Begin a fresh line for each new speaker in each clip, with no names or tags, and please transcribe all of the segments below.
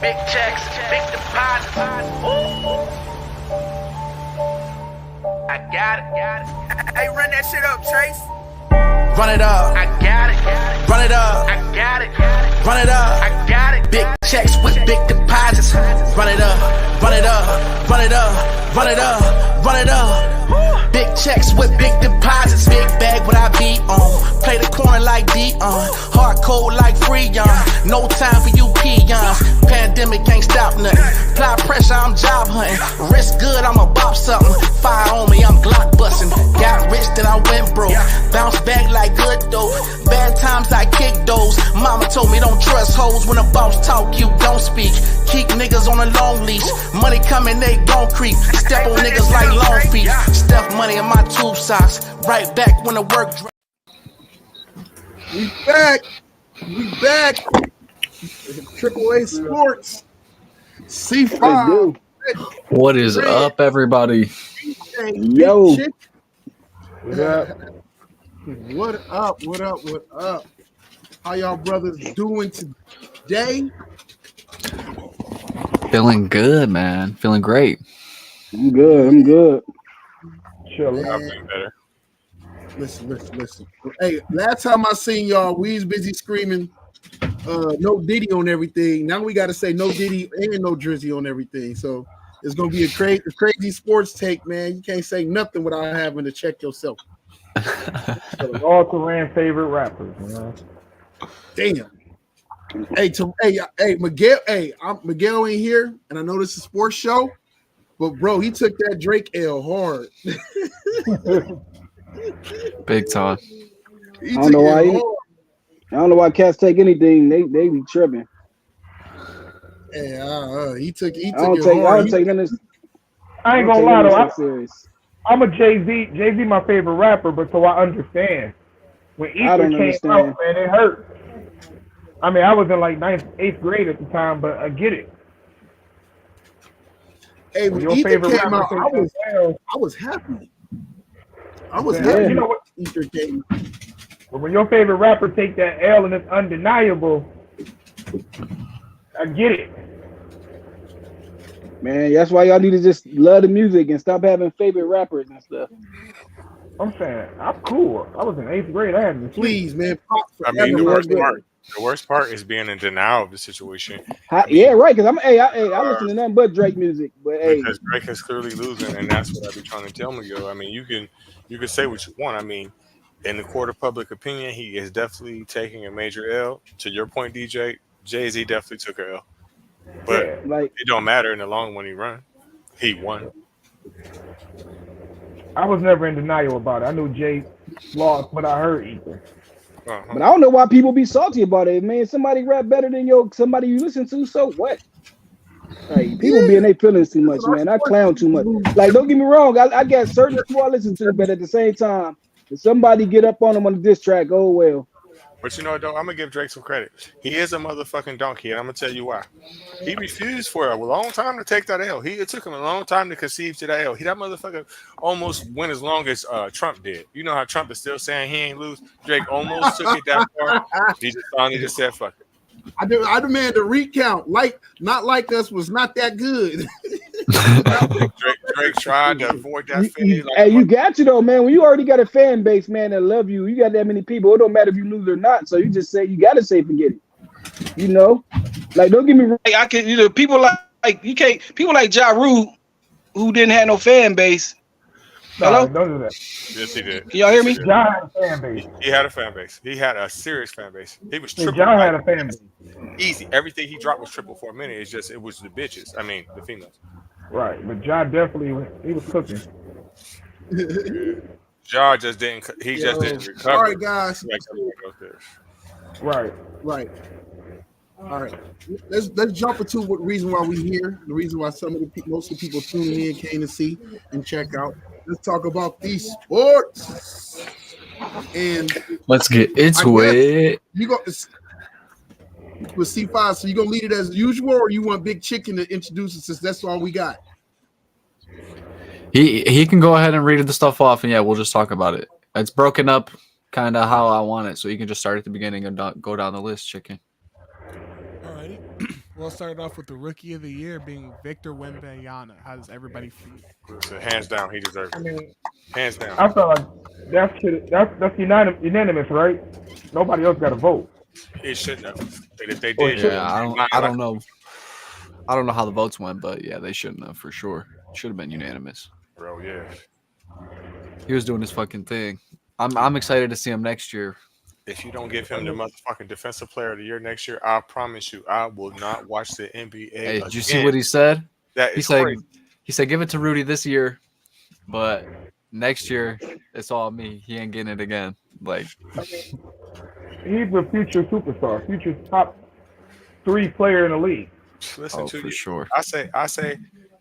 Big checks, big deposits. Ooh. I got it.
Hey, run that shit up, Trace.
Run it up.
I got it.
Run it up.
I got it.
Run it up.
I got it.
Big checks with big deposits. Run it up. Run it up. Run it up. Run it up. Run it up. Big checks with big deposits. Big bag what I be on. Play the corner like Dion. Hard code like Freon. No time for you peons. Pandemic ain't stop nothing. Apply pressure, I'm job hunting. Risk good, I'ma bop something. Fire on me, I'm Glock busting. Got rich, then I went broke. Bounce back like good dope. Bad times I kick those. Mama told me don't trust hoes. When a boss talk, you don't speak. Keep niggas on a long leash. Money coming, they gon' creep. Step on niggas like long feet. Stuff money in my tube socks. Right back when the work dry.
We back. We back. Triple A Sports. C5.
What is up, everybody?
Yo. What up? What up? What up? What up? How y'all brothers doing today?
Feeling good, man. Feeling great.
I'm good. I'm good.
Chilling. Better. Listen. Hey, last time I seen y'all, we was busy screaming no Diddy on everything. Now we got to say no Diddy and no Drizzy on everything. So it's gonna be a crazy sports take, man. You can't say nothing without having to check yourself.
All Turan favorite rappers, you know.
Damn. Hey, Miguel. Hey, Miguel ain't here, and I know this is a sports show, but bro, he took that Drake L hard.
Big time.
I don't know why cats take anything. They be tripping.
Yeah, he took it
I don't take none of this.
I ain't gonna lie though. I'm a Jay-Z. Jay-Z my favorite rapper, but so I understand. When Ether came out, man, it hurt. I mean, I was in like 8th grade at the time, but I get it.
Hey, when Ether came out, I was happy. I was happy.
You know what?
Ether came out.
But when your favorite rapper take that L and it's undeniable, I get it.
Man, that's why y'all need to just love the music and stop having favorite rappers and stuff.
I'm saying, I'm cool. I was in 8th grade. I had to
please, man.
I mean, the worst part is being in denial of the situation.
Yeah, right. Because I listen to nothing but Drake music, but
because Drake is clearly losing, and that's what I be trying to tell Miguel. I mean, you can say what you want. I mean, in the court of public opinion, he is definitely taking a major L. To your point, DJ, Jay-Z definitely took a L, but it don't matter in the long when he run. He won.
I was never in denial about it. I knew Jay lost, but I heard Ether.
But I don't know why people be salty about it, man. Somebody rap better than somebody you listen to, so what? Like, people be in their feelings too much, man. I clown too much. Like, don't get me wrong, I got certain people I listen to, but at the same time, if somebody get up on them on the diss track, oh well.
But you know what, though? I'm going to give Drake some credit. He is a motherfucking donkey, and I'm going to tell you why. He refused for a long time to take that L. It took him a long time to conceive to that L. That motherfucker almost went as long as Trump did. You know how Trump is still saying he ain't lose? Drake almost took it that far. He just finally just said, fuck it.
I demand a recount. Not like us was not that good.
Drake tried to avoid that finish.
You got you though, man. When you already got a fan base, man, that love you, you got that many people. It don't matter if you lose or not. So you just say you gotta say forget it. You know, like don't get me wrong.
I can, people like you can't. People like Ja Rule, who didn't have no fan base. Hello?
Don't do that.
Yes, he did.
Can y'all hear me?
Ja had a fan base.
He had a fan base. He had a serious fan base. He was triple.
Ja had a fan base.
Easy. Everything he dropped was triple for a minute. It's just it was the bitches. I mean the females.
Right, but Ja definitely he was cooking.
Ja just didn't. He just didn't recover.
All right, guys.
Right.
All right. Let's jump into what reason why we here. The reason why most of the people tuning in came to see and check out. Let's talk about these sports. And
let's get into it.
You go with C5. So you gonna lead it as usual, or you want Big Chicken to introduce it since that's all we got?
He can go ahead and read the stuff off, and yeah, we'll just talk about it. It's broken up kind of how I want it, so you can just start at the beginning and go down the list, Chicken.
All righty. We'll start off with the rookie of the year being Victor Wembanyama. How does everybody feel?
So hands down, he deserves
I
it.
mean,
Hands down.
I feel like that's unanimous, right? Nobody else got a vote.
It shouldn't have. And if they did,
Yeah, I don't know. I don't know how the votes went, but yeah, they shouldn't have for sure. Should have been unanimous.
Bro, yeah.
He was doing his fucking thing. I'm excited to see him next year.
If you don't give him the motherfucking defensive player of the year next year, I promise you, I will not watch the NBA.
Hey, did you see what he said?
That
he
is
said
crazy.
he said give it to Rudy this year, but next year it's all me. He ain't getting it again. Like
He's a future superstar, future top 3 player in the league.
Listen to
for
you.
sure.
I say,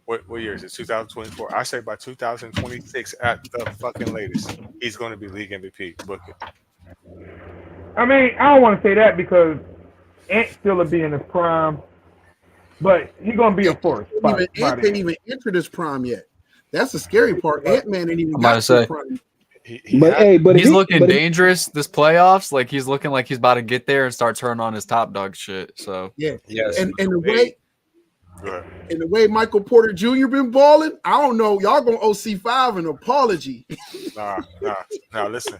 what year is it? 2024. I say by 2026 at the fucking latest, he's going to be league MVP. Book it.
I mean, I don't want to say that because Ant still will be in his prime, but he's gonna be a force.
Ant didn't even enter this prime yet. That's the scary part. Ant-Man ain't even
I'm
got
about to say.
to prime.
But
He's looking dangerous this playoffs. Like he's looking like he's about to get there and start turning on his top dog shit. So
Yeah.
Yes.
And the way Michael Porter Jr. been balling, I don't know. Y'all gonna owe C5 an apology.
Nah. Listen,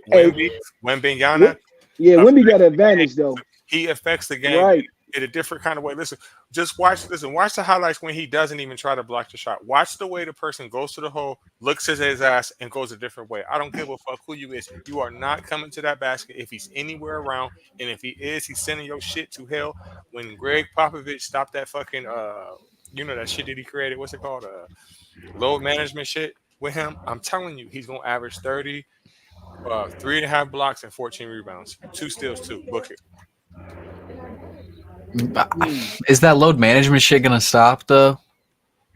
Hey.
Wembanyama,
Wemby got an advantage though.
he affects the game
Right.
in a different kind of way. Listen, just watch the highlights when he doesn't even try to block the shot. Watch the way the person goes to the hole, looks at his ass, and goes a different way. I don't give a fuck who you is. You are not coming to that basket if he's anywhere around, and if he is, he's sending your shit to hell. When Greg Popovich stopped that fucking that shit that he created, what's it called? Load management shit with him. I'm telling you, he's gonna average 30, 3.5 blocks and 14 rebounds, 2 steals too. Book it.
is that load management shit gonna stop though?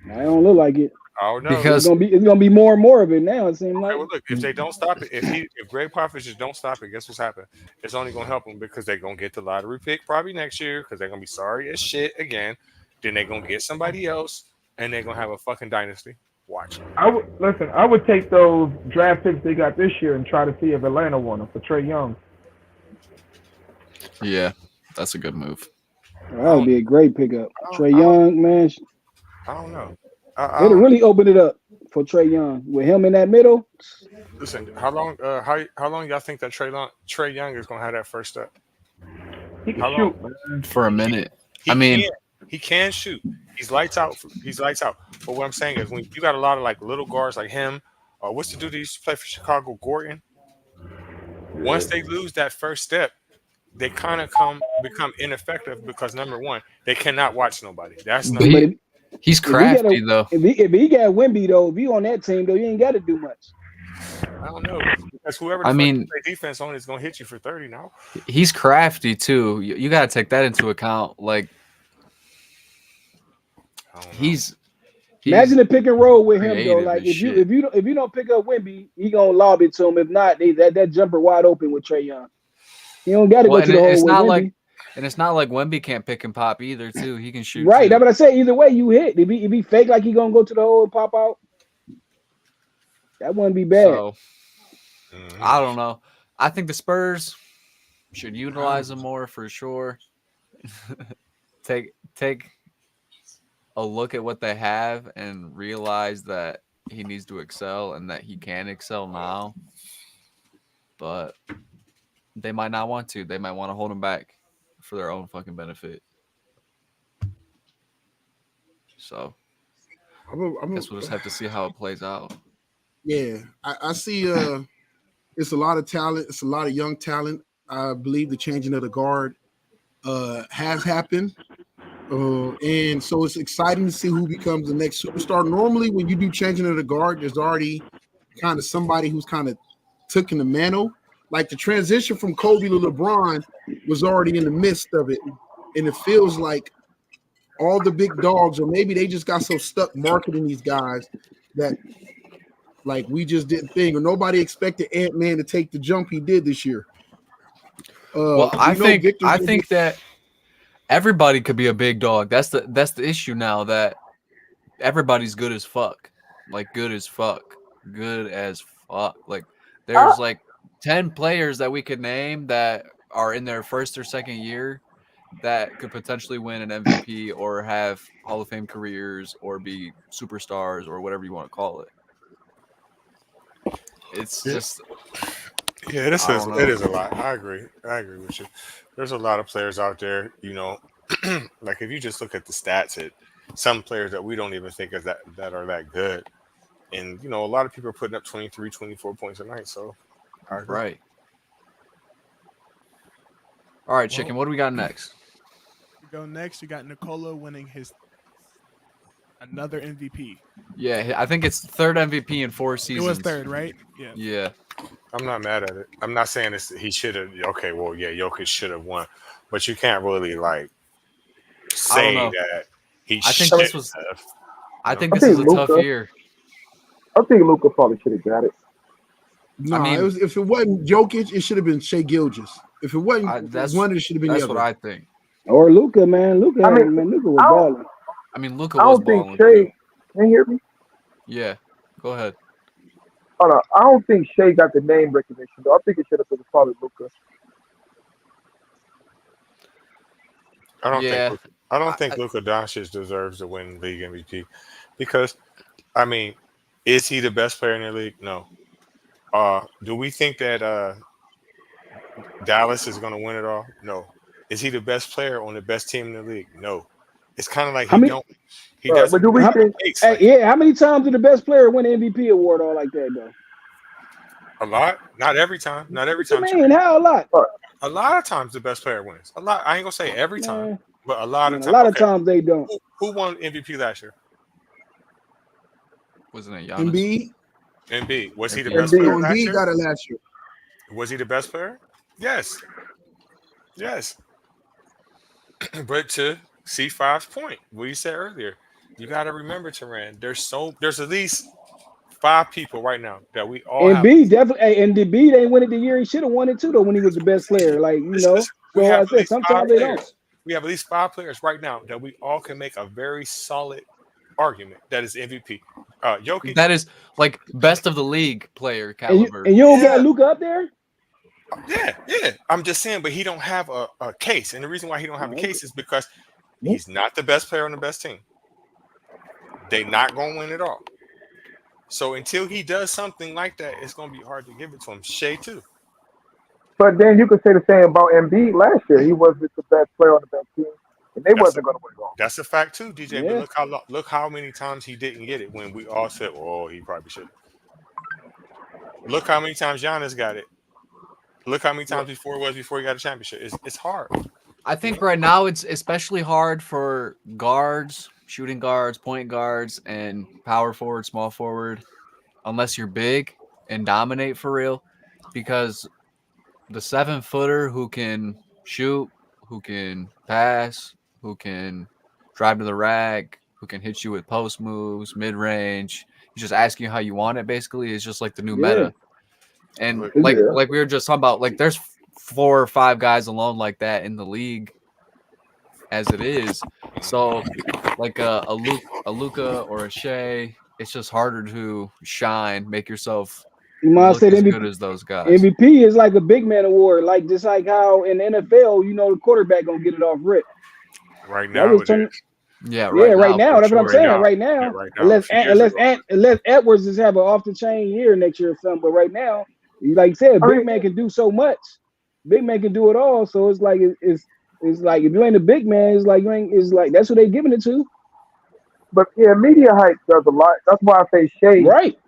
I don't look like it.
Oh no,
Because
It's gonna be more and more of it now. It seems like.
okay, well, look, if they don't stop it, if Greg Popovich don't stop it, guess what's happening? It's only gonna help them because they're gonna get the lottery pick probably next year because they're gonna be sorry as shit again. Then they're gonna get somebody else and they're gonna have a fucking dynasty. Watch.
I would take those draft picks they got this year and try to see if Atlanta won them for Trae Young.
yeah, that's a good move.
That would be a great pickup. Trae Young, man,
I don't know.
it'll really open it up for Trae Young with him in that middle.
Listen, how long y'all think that Trae Young is gonna have that first step?
He can
How
shoot.
long?
For a minute.
He can shoot. He's lights out. But what I'm saying is, when you got a lot of like little guards like him, or what's the dude that used to play for Chicago, Gordon? Once they lose that first step, they kind of become ineffective because number one, they cannot watch nobody. That's
But
number.
he's crafty though.
If he got Wemby though, if he on that team though, you ain't got to do much.
I don't know. Because whoever
I mean,
you play defense on is gonna hit you for 30 now.
He's crafty too. You got to take that into account. Like he's
Imagine the pick and roll with him though.
creative
Like
as shit.
if you don't pick up Wemby, he gonna lob it to him. If not, that jumper wide open with Trae Young. You don't got to go to the hole with Wemby.
It's not like Wemby can't pick and pop either. Too, he can shoot.
Right,
too.
that's what I say. Either way, you hit. If he fake like he gonna go to the hole and pop out, that wouldn't be bad.
So, I don't know. I think the Spurs should utilize him more for sure. take a look at what they have and realize that he needs to excel and that he can excel now. But they might not want to. They might want to hold him back for their own fucking benefit. So I guess we'll just have to see how it plays out.
Yeah, I see it's a lot of talent. It's a lot of young talent. I believe the changing of the guard has happened. And so it's exciting to see who becomes the next superstar. Normally, when you do changing of the guard, there's already kind of somebody who's kind of taking the mantle. Like the transition from Kobe to LeBron was already in the midst of it. And it feels like all the big dogs, or maybe they just got so stuck marketing these guys that like we just didn't think, or nobody expected Ant-Man to take the jump he did this year.
Well, I think that everybody could be a big dog. That's the issue now, that everybody's good as fuck. Like good as fuck. Like there's like 10 players that we could name that are in their first or second year that could potentially win an MVP or have Hall of Fame careers or be superstars or whatever you want to call it. It's just
it is a lot. I agree with you. There's a lot of players out there, you know, like if you just look at the stats, some players that we don't even think of that are that good. And, you know, a lot of people are putting up 23, 24 points a night. So,
right. All right, Chicken, what do we got next?
We go next. You got Nikola winning another MVP.
Yeah, I think it's third MVP in 4 seasons.
It was third, right?
Yeah.
I'm not mad at it. I'm not saying he should have. Okay, well, yeah, Jokic should have won. But you can't really, like, say that he should have.
I think this is a tough year.
I think Luka probably should have got it.
No, if it wasn't Jokic, it should have been Shai Gilgeous. If it wasn't one, it should have been the other.
That's what I think.
Or Luka, man. Luka was balling.
I mean, Luka was balling.
I don't think Shai. Can you hear me?
Yeah, go ahead.
Hold on. I don't think Shai got the name recognition, though. I think it should have been probably Luka.
I don't think Luka Doncic deserves to win league MVP because, I mean, is he the best player in the league? No. Do we think that Dallas is going to win it all? No. Is he the best player on the best team in the league? No. It's kind of like he doesn't.
But do we think?
How many times did the best player win the MVP award all like that though?
A lot. Not every time. Not every time.
Man, how a lot?
A lot of times the best player wins. A lot. I ain't gonna say every time, but a lot of times.
A lot of times they don't.
Who won MVP last year?
Wasn't it Giannis?
Embiid. Was he the best player last year?
Embiid got it last year.
Was he the best player? Yes. But to C5's point, what you said earlier, you got to remember, Teran, there's at least 5 people right now that we all
Embiid definitely, and Embiid ain't win it the year he should have won it too, though, when he was the best player. Like, you know, so I said sometimes they don't.
We have at least 5 players right now that we all can make a very solid argument that is MVP. Jokic.
That is like best of the league player caliber.
And you don't got Luka up there?
Yeah. I'm just saying, but he don't have a case. And the reason why he don't have a case is because he's not the best player on the best team. They not going to win it all. So until he does something like that, it's going to be hard to give it to him. Shai too.
But then you could say the same about Embiid last year. He wasn't the best player on the best team, and they wasn't going to win it all.
That's a fact too, DJ. Yeah. But look how many times he didn't get it when we all said, "Oh, he probably should." Look how many times Giannis got it. Look how many times before he got a championship. It's hard.
I think right now it's especially hard for guards, shooting guards, point guards, and power forward, small forward, unless you're big and dominate for real, because the 7-footer who can shoot, who can pass, who can drive to the rack, who can hit you with post moves, mid range, he's just asking you how you want it. Basically, it's just like the new meta. And like we were just talking about, like there's 4 or 5 guys alone like that in the league as it is. So like a Luka or a Shai, it's just harder to shine, make yourself look as good as those guys.
MVP is like a big man award, like just like how in the NFL, you know, the quarterback gonna get it off rip.
Right now,
right now. That's what I'm saying. Right now, unless Edwards just have an off the chain year next year or something. But right now, like you said, big man can do so much. Big man can do it all. So it's like it's like if you ain't a big man, it's like you ain't. It's like that's what they giving it to.
But yeah, media hype does a lot. That's why I say Shai.
Right.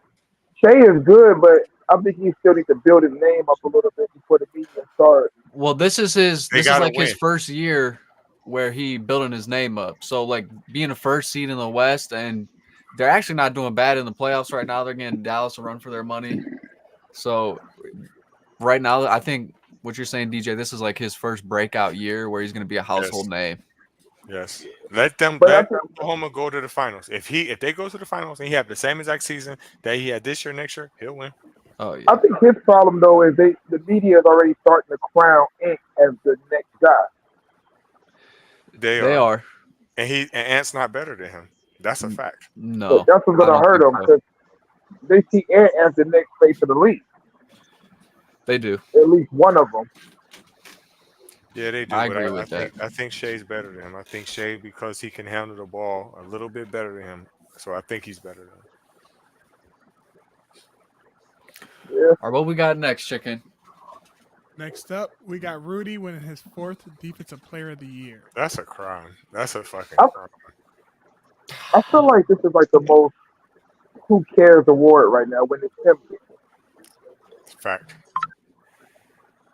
Shai is good, but I think he still needs to build his name up a little bit before the media starts.
Well, this is his first year where he building his name up. So like being a first seed in the West, and they're actually not doing bad in the playoffs right now. They're getting Dallas a run for their money. So right now, I think what you're saying, DJ, this is like his first breakout year where he's going to be a household name.
Yes. Let Oklahoma go to the finals. If they go to the finals and he have the same exact season that he had this year, next year, he'll win.
Oh yeah.
I think his problem though is the media is already starting to crown Ant as the next guy.
They are. And Ant's not better than him. That's a fact.
No.
So that's what's gonna hurt him because they see Ant as the next face of the league.
They do.
At least one of them.
Yeah, they do.
I
but
agree with that.
I think Shea's better than him. I think Shea, because he can handle the ball a little bit better than him. So I think he's better than him.
All right, what we got next, Chicken?
Next up, we got Rudy winning his 4th Defensive Player of the Year.
That's a crime. That's a fucking
I-
crime.
I feel like this is like the most who cares award right now when it's him.
Fact.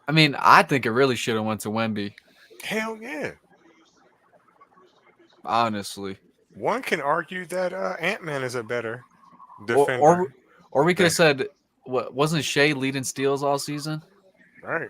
I mean, I think it really should have went to Wemby.
Hell yeah.
Honestly.
One can argue that Ant-Man is a better
Or,
defender.
or we could have said, what wasn't Shea leading steals all season?
Right.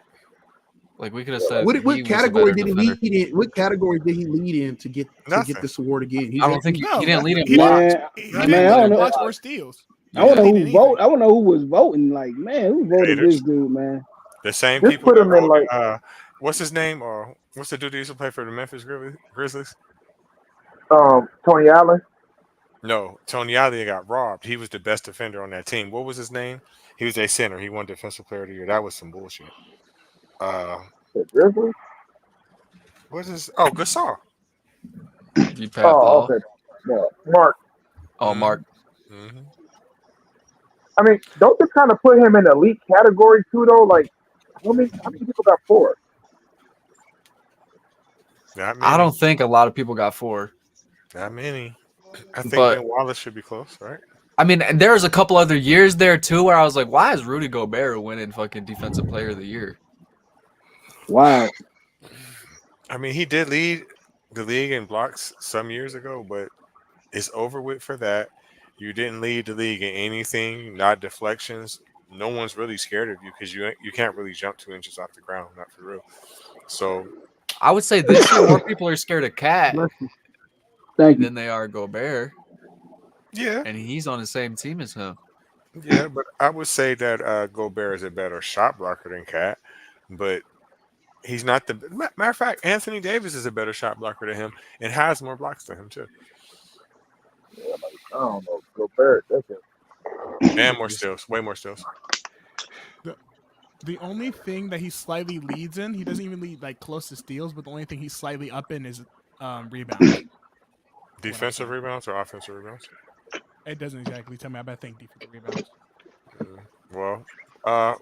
Like we could have said.
What
he was a
category
better
did he
defender.
lead in? What category did he lead in to get
Nothing.
this award again?
I don't think he didn't lead in
he
blocks.
He
Man,
didn't
I
lead
don't
in
know.
blocks or steals.
I want to know
He didn't
who
lead
vote. I want to know who was voting. Like, man, who voted
Haters.
this dude, man?
The same
Just
people
put him
that
in,
voted,
like-
what's his name? Or what's the dude that used to play for the Memphis Grizzlies?
Tony Allen.
No, Tony Allen got robbed. He was the best defender on that team. What was his name? He was a center. He won Defensive Player of the Year. That was some bullshit.
The Grizzlies?
What is? Oh, Gasol.
You Pat
Oh,
Paul.
okay. No, Mark.
Oh, Mark.
Mm-hmm.
I mean, don't they kind of put him in the elite category too, though? Like, how many people got 4?
Not many.
I don't think a lot of people got 4.
Not many. I think
But-
Ben Wallace should be close, right?
I mean, and there's a couple other years there too where I was like, why is Rudy Gobert winning fucking Defensive Player of the Year?
Wow.
I mean, he did lead the league in blocks some years ago, but it's over with for that. You didn't lead the league in anything, not deflections. No one's really scared of you because you can't really jump 2 inches off the ground, not for real. So
I would say this year more people are scared of Cat
Thank you.
than they are Gobert,
yeah,
and he's on the same team as him.
yeah, but I would say that Gobert is a better shot blocker than Cat, but he's not the matter of fact. Anthony Davis is a better shot blocker than him and has more blocks than him too,
I don't know. Gobert. That's it.
and more steals, way more steals.
The only thing that he slightly leads in, he doesn't even lead like close to steals, but the only thing he's slightly up in is rebounds.
Defensive rebounds or offensive rebounds?
It doesn't exactly tell me. I think defensive rebounds.
Well,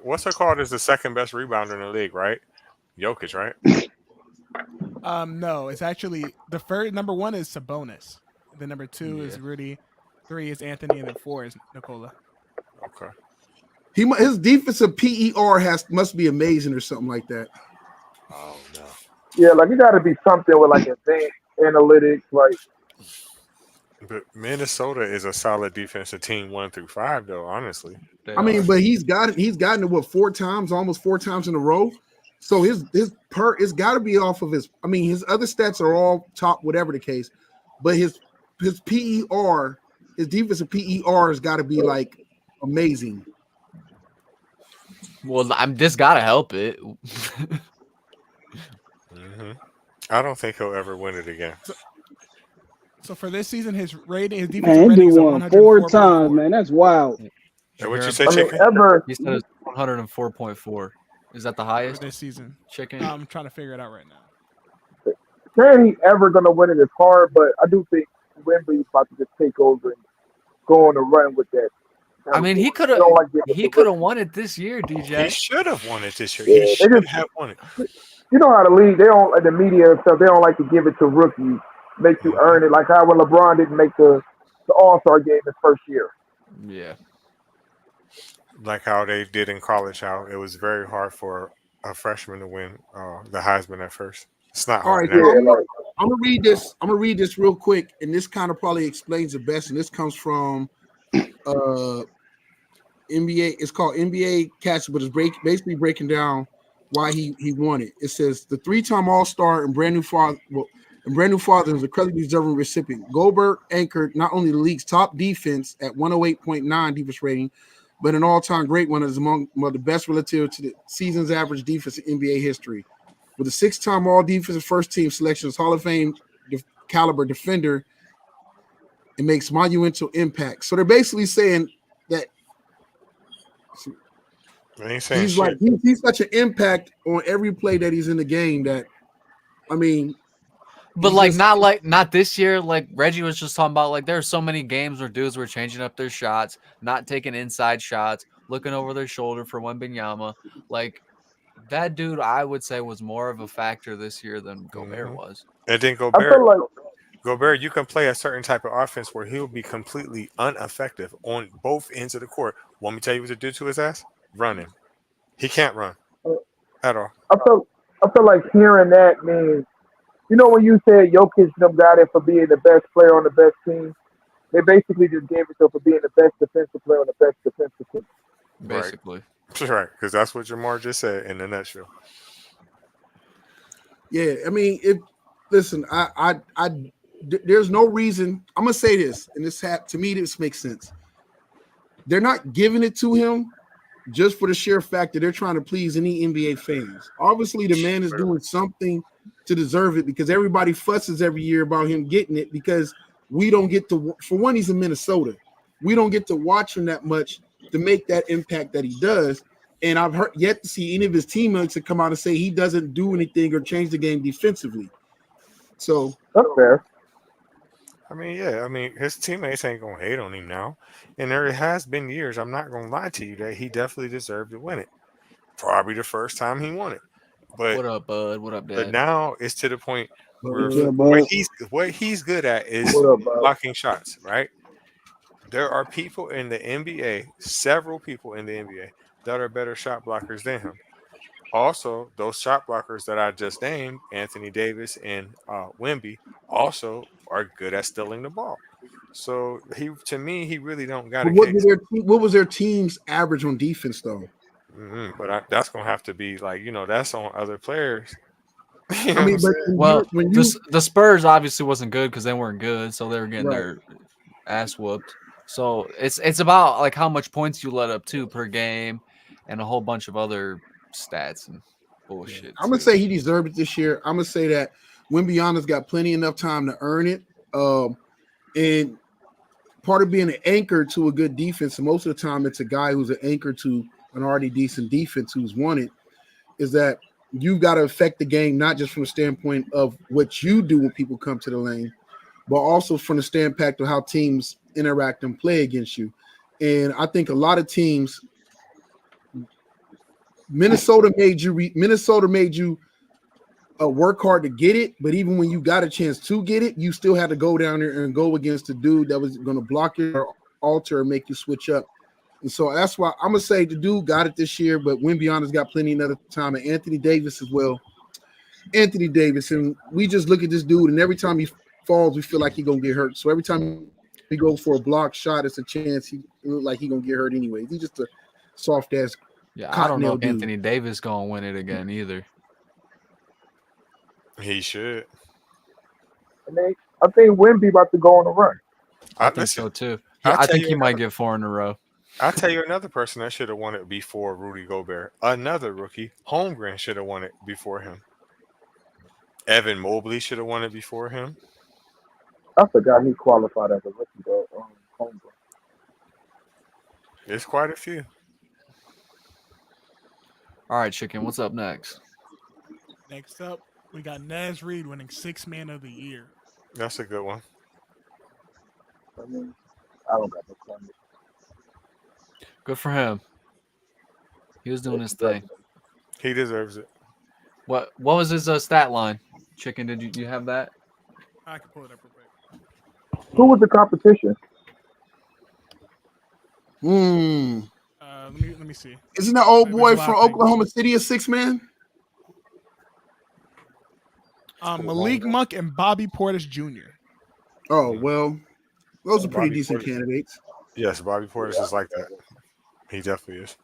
what's it called? Is the second best rebounder in the league, right? Jokic, right?
No, it's actually the first. Number 1 is Sabonis. Then number 2 is
Yeah.
Rudy. 3 is Anthony, and then 4 is Nikola.
Okay.
His defensive PER must be amazing or something like that.
Oh no.
Yeah, like it got to be something with like advanced analytics, like.
But Minnesota is a solid defensive team 1 through 5, though. Honestly,
I mean, but he's gotten it what 4 times, almost 4 times in a row. So his it's got to be off of his. I mean, his other stats are all top, whatever the case, but his PER, his defensive PER has got to be like amazing.
well, this gotta help it.
I don't think he'll ever win it again.
So for this season, his rating, his defensive
Man,
rating
dude
is
won 4
104.4.
times, man. That's wild.
Hey, what you say,
I mean,
Chicken?
ever.
He said it's 104.4. Is that the
For
highest?
this season.
Chicken.
I'm trying to figure it out right now.
Saying he ever gonna win it is hard, but I do think Wemby's about to just take over and go on a run with that.
I mean, he could
They
have.
don't like giving
He
it to
could have
rookies.
won it this year,
He
DJ.
should have won it this year.
Yeah,
He
they
should
just-
have won it.
You know how the league, they don't, like the media and stuff, they don't like to give it to rookies, make you earn it. Like how when LeBron didn't make the All-Star game his first year.
Yeah.
Like how they did in college, how it was very hard for a freshman to win the Heisman at first. It's not
All
hard
right,
now.
so I'm gonna read this. I'm gonna read this real quick, and this kind of probably explains it best. And this comes from NBA. It's called NBA Catch, but it's basically breaking down why he won it. It says the 3-time All-Star and brand new father is a credibly deserving recipient. Gobert anchored not only the league's top defense at 108.9 defense rating, but an all-time great one that is among the best relative to the season's average defense in NBA history. With a 6-time All-Defensive First-Team selection as Hall of Fame caliber defender, it makes monumental impact. So they're basically saying that
They ain't saying
he's
shit.
like he's such an impact on every play that he's in the game that I mean,
but like not this year. Like Reggie was just talking about, like there are so many games where dudes were changing up their shots, not taking inside shots, looking over their shoulder for Wembanyama. Like that dude, I would say, was more of a factor this year than Gobert was.
And then
I feel like
Gobert, you can play a certain type of offense where he'll be completely ineffective on both ends of the court. Want me to tell you what to do to his ass? Running. He can't run at all.
I feel like hearing that means, you know, when you said Jokic them got it for being the best player on the best team, they basically just gave it to him for being the best defensive player on the best defensive team.
Basically.
Right, because that's what Jamar just said in a nutshell.
Yeah, I mean, listen, there's no reason. I'm gonna say this, and to me, this makes sense. They're not giving it to him just for the sheer fact that they're trying to please any NBA fans. Obviously, the man is doing something to deserve it, because everybody fusses every year about him getting it, because we don't get to. For one, he's in Minnesota. We don't get to watch him that much to make that impact that he does. And I've yet to see any of his teammates to come out and say he doesn't do anything or change the game defensively. So
that's fair.
I mean, yeah. I mean, his teammates ain't gonna hate on him now, and there has been years. I'm not gonna lie to you that he definitely deserved to win it. Probably the first time he won it. But
what up, bud? What up, Dad?
But now it's to the point where what he's good at is blocking shots, right? There are people in the NBA, several people in the NBA, that are better shot blockers than him. Also, those shot blockers that I just named, Anthony Davis and Wemby, also are good at stealing the ball. So he really don't got a case.
What was their team's average on defense, though?
But that's gonna have to be like, that's on other players.
I mean,
the Spurs obviously wasn't good because they weren't good, so they were getting their ass whooped. So it's about like how much points you let up too per game, and a whole bunch of other stats and bullshit.
I'm gonna say he deserved it this year. I'm gonna say that Wembanyama's got plenty enough time to earn it. And part of being an anchor to a good defense, and most of the time it's a guy who's an anchor to an already decent defense who's won it, is that you've got to affect the game not just from the standpoint of what you do when people come to the lane, but also from the standpoint of how teams interact and play against you. And I think a lot of teams, Minnesota made you work hard to get it, but even when you got a chance to get it, you still had to go down there and go against the dude that was going to block you or alter or make you switch up. And so that's why I'm gonna say the dude got it this year, but Wembanyama's got plenty another time, and Anthony Davis as well. Anthony Davis, and we just look at this dude, and every time he falls, we feel like he's gonna get hurt. So every time he goes for a block shot, it's a chance he look like he's gonna get hurt anyway. He's just a soft ass.
Yeah, I don't know if Anthony Davis gonna win it again either.
He should.
I think Wemby about to go on a run.
I think so too. I think he might get 4 in a row.
I'll tell you another person that should have won it before Rudy Gobert. Another rookie, Holmgren, should have won it before him. Evan Mobley should have won it before him.
I forgot he qualified as a rookie, though. Holmgren.
There's quite a few.
All right, Chicken, what's up next?
Next up, we got Naz Reid winning 6th Man of the Year.
That's a good one.
I mean, I don't got no comment.
Good for him. He was doing his thing.
He deserves it.
What was his stat line? Chicken, did you have that?
I can pull it up real quick.
Who was the competition?
Let me see.
Isn't that old boy from Oklahoma City a 6 man?
Malik Monk and Bobby Portis Jr.
Oh well, those are pretty decent candidates.
Yes, Bobby Portis is like that. He definitely is.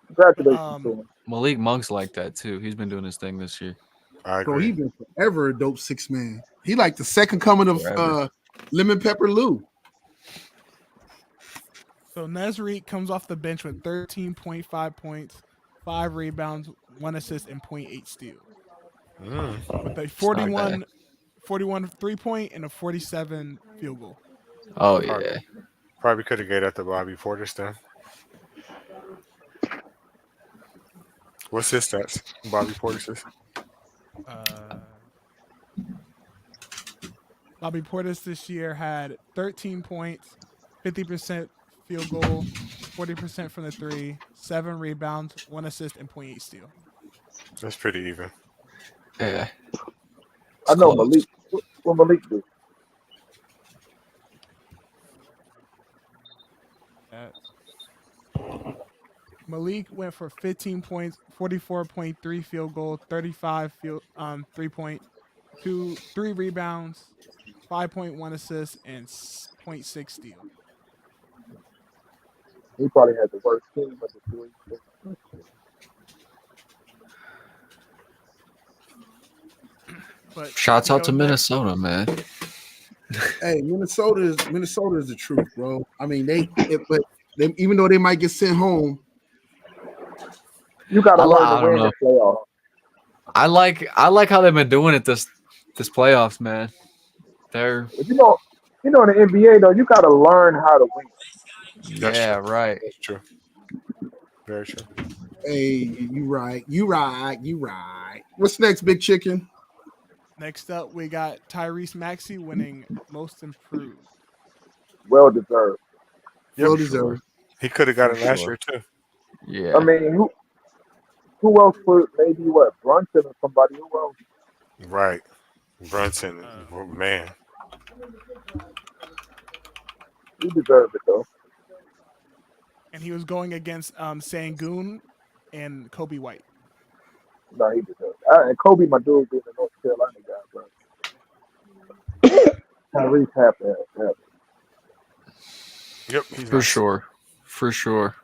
Congratulations to him.
Malik Monk's like that too. He's been doing his thing this year.
I agree.
Bro, he's been forever a dope 6 man. He like the second coming of Lemon Pepper Lou. So
Naz Reid comes off the bench with 13.5 points, 5 rebounds, 1 assist, and 0.8 steals. With a 41 3-point and a 47 field goal.
Oh, yeah.
Probably could have gave that to Bobby Portis then. What's his stats? Bobby Portis's?
Bobby Portis this year had 13 points, 50% field goal, 40% from the three, 7 rebounds, 1 assist, and 0.8 steal.
That's pretty even.
Yeah.
I know Malik. What Malik do?
Malik went for 15 points, 44.3 field goal, 35 field 3 rebounds, 5.1 assists, and 0.6 steal.
He probably had the worst team of the three.
But
Shouts out to Minnesota, man.
Hey, Minnesota is the truth, bro. I mean, but even though they might get sent home,
you got to learn to win the playoffs.
I like how they've been doing it this playoffs, man. They're
you know in the NBA though, you got to learn how to win.
Yeah, right.
That's true. Very true.
Hey, you right. What's next, Big Chicken?
Next up, we got Tyrese Maxey winning Most Improved.
Well deserved.
Well deserved.
He could have got it last year too.
Yeah.
I mean, who else would maybe Brunson or somebody? Who else?
Right. Brunson, man.
He deserved it though.
And he was going against Sangoon and Kobe White.
No, he deserved it. And Kobe, my dude, being a North Carolina guy, but Tyrese have to have it.
Yep,
for sure.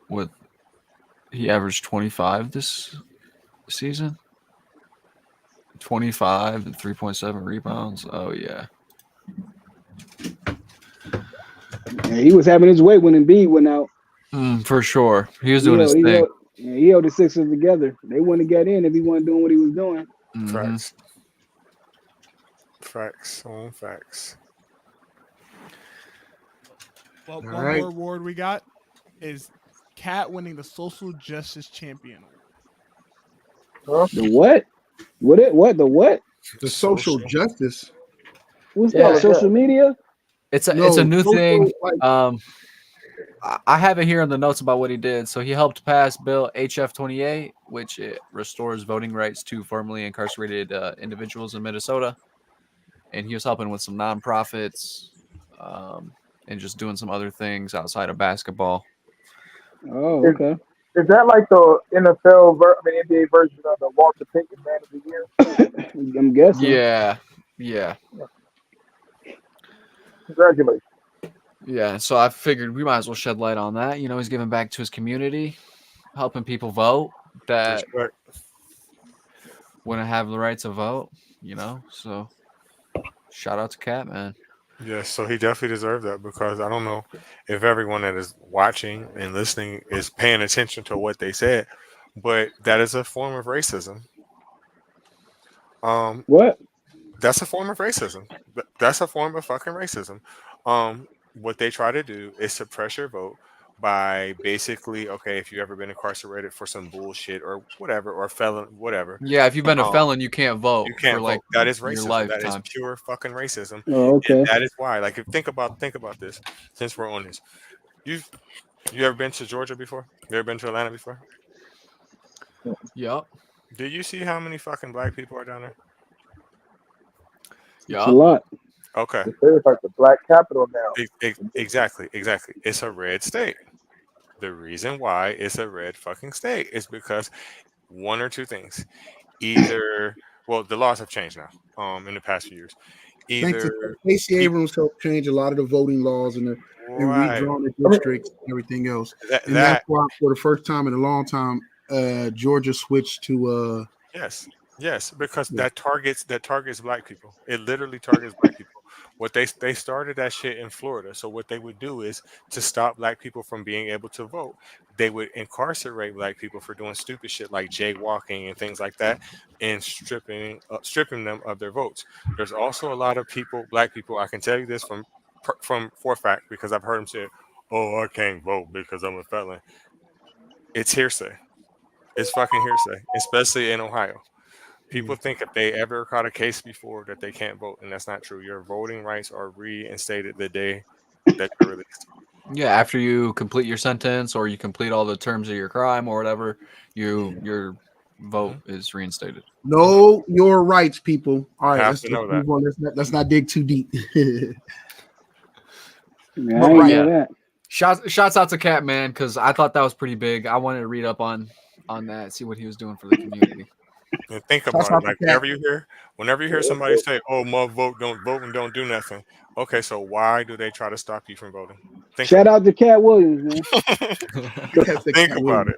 What he averaged 25 this season. 25 and 3.7 rebounds. Oh yeah.
Yeah, he was having his way when Embiid went out.
For sure, he was doing his thing.
He held the Sixers together. They wouldn't get in if he wasn't doing what he was doing.
Facts on facts.
Well, one more award we got is Cat winning the Social Justice Champion.
The what? The what?
The social justice.
What's that? Social media?
It's a new thing. I have it here in the notes about what he did. So he helped pass Bill HF 28, which it restores voting rights to formerly incarcerated individuals in Minnesota. And he was helping with some nonprofits and just doing some other things outside of basketball.
Oh, okay.
Is that like the NFL, NBA version of the Walter Payton Man of the Year?
I'm guessing.
Yeah.
Congratulations.
Yeah, so I figured we might as well shed light on that. You know, he's giving back to his community, helping people vote that wouldn't have the right to vote, you know? So shout out to Cat, man.
Yes, so he definitely deserved that because I don't know if everyone that is watching and listening is paying attention to what they said, but that is a form of racism.
What?
That's a form of racism. That's a form of fucking racism. What they try to do is suppress your vote by basically, okay, if you've ever been incarcerated for some bullshit or whatever, or felon, whatever.
Yeah, if you've been a felon, you can't vote.
You can't vote. That is racism. That is pure fucking racism. Oh, okay. And that is why. Like, if think about this. Since we're on this, you ever been to Georgia before? You ever been to Atlanta before?
Yep.
Did you see how many fucking black people are down there?
Yeah,
a lot.
Okay.
It's like the black capital now.
Exactly. It's a red state. The reason why it's a red fucking state is because one or two things. Either, well, the laws have changed now. In the past few years. Either
Stacey Abrams helped change a lot of the voting laws and redrawn the districts and everything else. That's why, for the first time in a long time, Georgia switched to.
Yes, because that targets black people. It literally targets black people. What they started that shit in Florida. So what they would do is to stop black people from being able to vote, they would incarcerate black people for doing stupid shit like jaywalking and things like that, and stripping them of their votes. There's also a lot of people, black people. I can tell you this for a fact because I've heard them say, "Oh, I can't vote because I'm a felon." It's hearsay. It's fucking hearsay, especially in Ohio. People think if they ever caught a case before that they can't vote, and that's not true. Your voting rights are reinstated the day that you're released.
Yeah, after you complete your sentence or you complete all the terms of your crime or whatever, your vote is reinstated.
Know your rights, people. All right,
Have to know that.
move on. Let's not dig too deep.
Yeah, I ain't know that.
Shots out to Cat, man, because I thought that was pretty big. I wanted to read up on that, see what he was doing for the community.
And think about it. Like whenever you hear somebody say, "Oh, my vote and don't do nothing." Okay, so why do they try to stop you from voting?
Shout out to Cat Williams, man.
Think about it.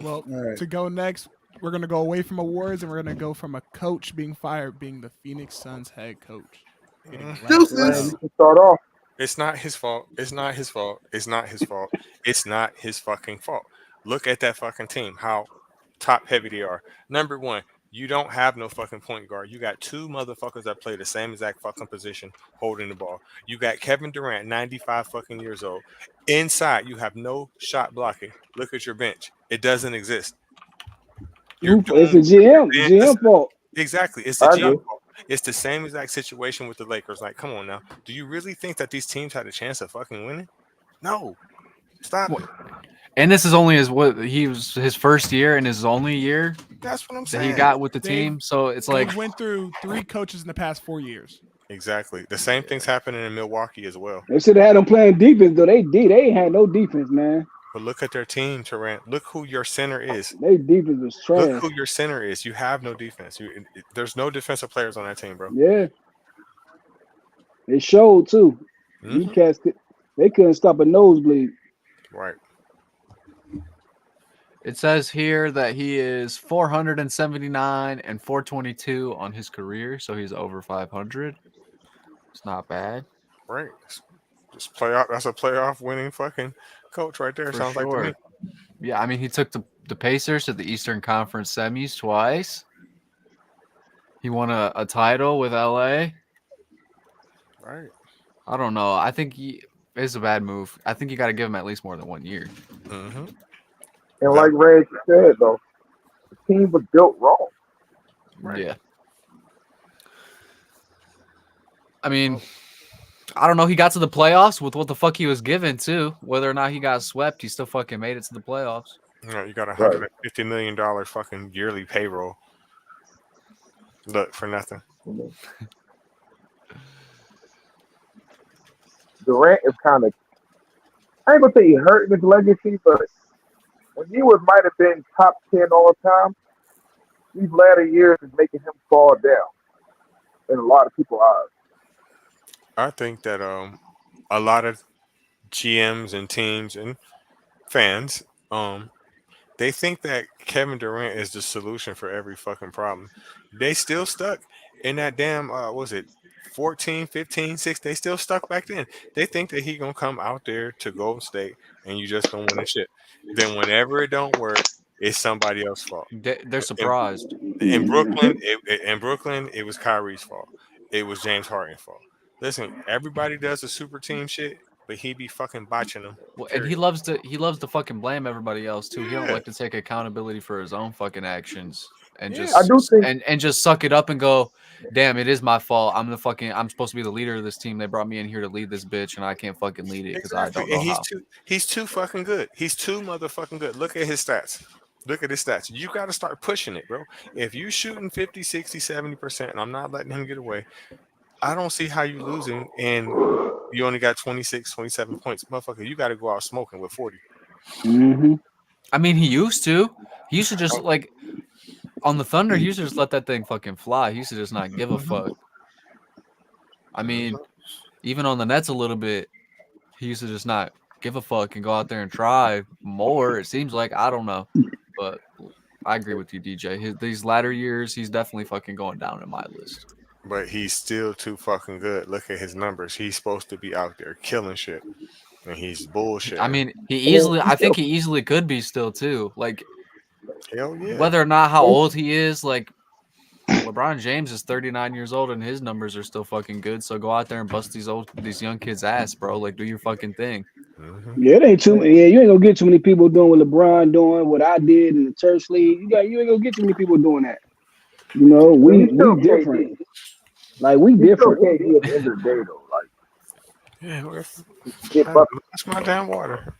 Well, to go next, we're gonna go away from awards and we're gonna go from a coach being fired, being the Phoenix Suns head coach.
Start off.
It's not his fault. It's not his fault. It's not his fault. It's not his fucking fault. Look at that fucking team. How top heavy they are. Number one, you don't have no fucking point guard. You got two motherfuckers that play the same exact fucking position holding the ball. You got Kevin Durant, 95 fucking years old. Inside, you have no shot blocking. Look at your bench. It doesn't exist.
It's the GM fault.
Exactly. It's the GM fault. It's the same exact situation with the Lakers. Like, come on now. Do you really think that these teams had a chance of fucking winning? No. Stop it.
And this is only his first year and his only year.
That's what I'm saying.
That he got with the team. So it's like
he went through 3 coaches in the past 4 years.
Exactly. The same thing's happening in Milwaukee as well.
They should have had them playing defense though. They ain't had no defense, man.
But look at their team, Durant. Look who your center is.
Their defense was trash.
Look who your center is. You have no defense. There's no defensive players on that team, bro.
Yeah. It showed too. These cats they couldn't stop a nosebleed.
Right.
It says here that he is 479 and 422 on his career, so he's over 500. It's not bad.
Right. Just playoff. That's a playoff winning fucking coach right there. Sounds like to me.
Yeah, I mean, he took the Pacers to the Eastern Conference semis twice. He won a title with LA.
Right.
I don't know. I think it's a bad move. I think you got to give him at least more than 1 year.
Mm-hmm.
And like Ray said, though, the team was built wrong.
Right. Yeah. I mean, I don't know. He got to the playoffs with what the fuck he was given, too. Whether or not he got swept, he still fucking made it to the playoffs.
You got $150 million fucking yearly payroll. Look, for nothing.
Durant is kind of, I ain't going to say he hurt his legacy, but when he might have been top 10 all the time, these latter years is making him fall down in a lot of people's eyes.
I think that a lot of GMs and teams and fans, they think that Kevin Durant is the solution for every fucking problem. They still stuck in that damn, 14, 15, 6. They still stuck back then. They think that he gonna come out there to Golden State and you just gonna win the shit. Then whenever it don't work, it's somebody else's fault.
They're surprised.
In Brooklyn, it was Kyrie's fault. It was James Harden's fault. Listen, everybody does the super team shit, but he be fucking botching them.
Well, and he loves to fucking blame everybody else too. He don't like to take accountability for his own fucking actions and just suck it up and go, damn, it is my fault. I'm supposed to be the leader of this team. They brought me in here to lead this bitch, and I can't fucking lead it because I don't know how.
He's too fucking good. He's too motherfucking good. Look at his stats. You got to start pushing it, bro. If you shooting 50, 60, 70%, and I'm not letting him get away, I don't see how you losing and you only got 26, 27 points. Motherfucker, you got to go out smoking with 40.
Mm-hmm.
I mean, he used to just like on the Thunder, he used to just let that thing fucking fly. He used to just not give a fuck. I mean, even on the Nets a little bit, he used to just not give a fuck and go out there and try more. It seems like, I don't know, but I agree with you, DJ. These latter years, he's definitely fucking going down in my list.
But he's still too fucking good. Look at his numbers. He's supposed to be out there killing shit, and he's bullshit.
I mean, I think he easily could be still too. Like,
hell yeah.
Whether or not how old he is, like LeBron James is 39 years old and his numbers are still fucking good. So go out there and bust these young kids' ass, bro. Like, do your fucking thing.
Yeah, it ain't too many. Yeah, you ain't gonna get too many people doing what LeBron doing, what I did in the church league. You ain't gonna get too many people doing that. You know, we different. Like we different.
Still KD at the end of the day though. Like,
Yeah,
that's
my damn water.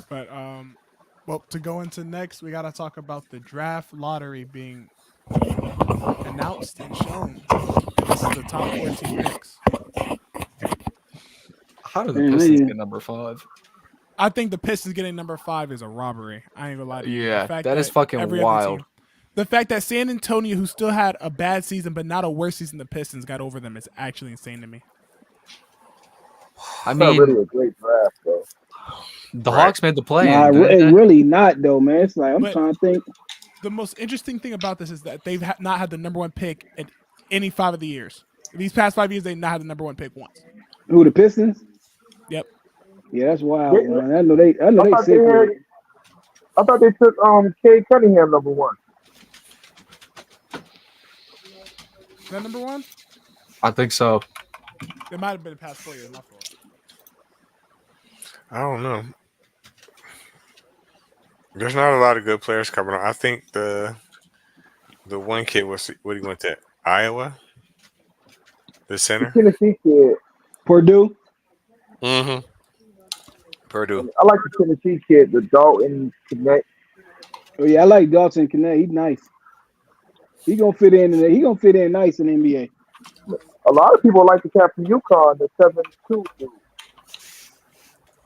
But well, to go into next, we gotta talk about the draft lottery being announced and shown. This is the top 14 picks.
How did the Pistons get number 5?
I think the Pistons getting number 5 is a robbery. I ain't gonna lie to you.
Yeah, that is fucking wild.
The fact that San Antonio, who still had a bad season but not a worse season, the Pistons got over them is actually insane to me.
I
it's
mean,
not really a great draft though.
The Hawks made the play.
Nah, really not though, man. It's like I'm trying to think.
The most interesting thing about this is that they've not had the number 1 pick in any 5 of the years. These past 5 years, they've not had the number 1 pick once.
Who, the Pistons?
Yep.
Yeah, that's wild. Man. I know they sick.
I thought they took Cade Cunningham number 1.
Is that number 1?
I think so.
It might have been past 4 years. My fault.
I don't know. There's not a lot of good players coming on. I think the one kid was what he went to Iowa, the center,
the Tennessee kid,
Purdue.
Purdue.
I like the Tennessee kid, the Dalton Connect.
Oh yeah, I like Dalton Connect. He's nice. He gonna fit in. He gonna fit in nice in the NBA.
A lot of people like the cat from UConn, the 7-2 dude.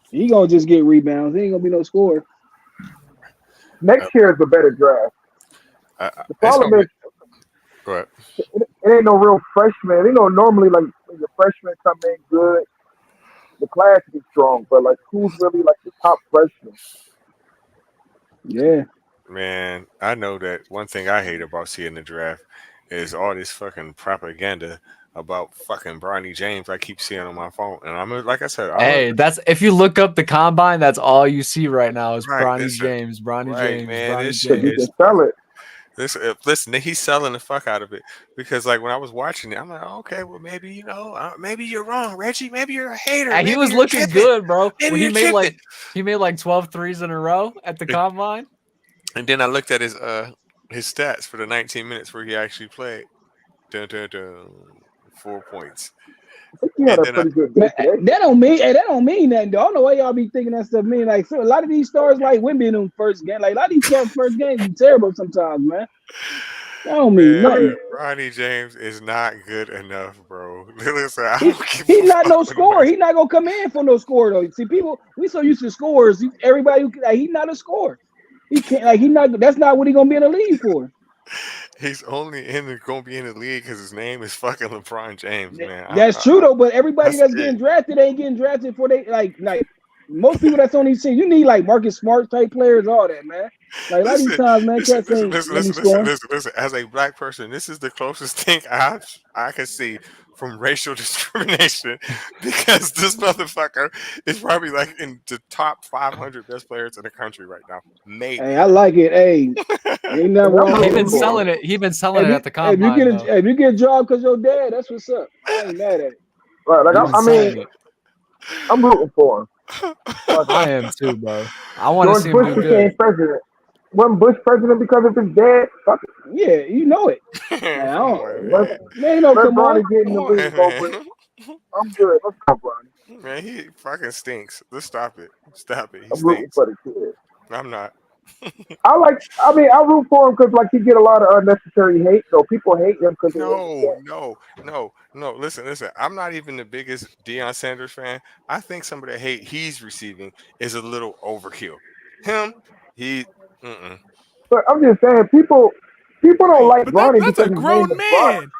He gonna just get rebounds. He ain't gonna be no scorer.
Next year is a better draft. The problem is,
go ahead.
It ain't no real freshman. You know, normally like when the freshmen come in good, the class is strong. But like, who's really like the top freshman?
Yeah.
Man, I know that one thing I hate about seeing the draft is all this fucking propaganda about fucking Bronny James I keep seeing on my phone. And I'm like I said,
that's if you look up the combine, that's all you see right now is
Right,
Bronny
listen,
James, Bronny
right,
James,
man,
Bronny
this
James.
shit is-
Sell it.
Listen, he's selling the fuck out of it because, like, when I was watching it, I'm like, okay, well, maybe maybe you're wrong, Reggie. Maybe you're a hater.
And he
Maybe
was
you're
looking
tripping.
good, bro.
Maybe
When
you're
he made like 12 threes in a row at the combine.
And then I looked at his stats for the 19 minutes where he actually played. 4 points.
I think he had a pretty good day today.
That don't mean nothing. Though. I don't know why y'all be thinking that stuff mean. Like, so a lot of these stars like women in them first game. Like a lot of these stars first games be terrible sometimes, man. That don't mean nothing.
Ronnie James is not good enough, bro. Listen,
He's not no scorer. He's not gonna come in for no score though. See, people, we so used to scores. Everybody, he's not a scorer. He can't. Like, he's not. That's not what he's gonna be in the league for.
He's only gonna be in the league because his name is fucking LeBron James, man.
That's true though. But everybody that's
it.
getting drafted ain't getting drafted for they like most people that's on these teams. You need like Marcus Smart type players, all that, man. Like a lot of these times, man, cats ain't
listen. As a black person, this is the closest thing I can see from racial discrimination because this motherfucker is probably like in the top 500 best players in the country right now. Maybe.
Hey, I like it. Hey, ain't nothing wrong.
He's been selling it. He's been selling it at the combine.
If you get a job because your dad, that's what's up. I ain't mad at it.
Right, like I mean, I'm rooting for him.
I am too, bro. I want to see him
Bush
do
became
good.
president. Wasn't Bush president because of his dad? Fuck it.
Yeah, you know it. Man,
Let
come on.
Bronny get in the league open. I'm good. Let's go, Bronny.
Man, he fucking stinks. Let's stop it. Stop it. He
I'm rooting
stinks.
for the kid.
I'm not.
I root for him because like he get a lot of unnecessary hate. So people hate him because
No. Listen. I'm not even the biggest Deion Sanders fan. I think some of the hate he's receiving is a little overkill.
But I'm just saying, people don't like Bronny.
That's a grown man.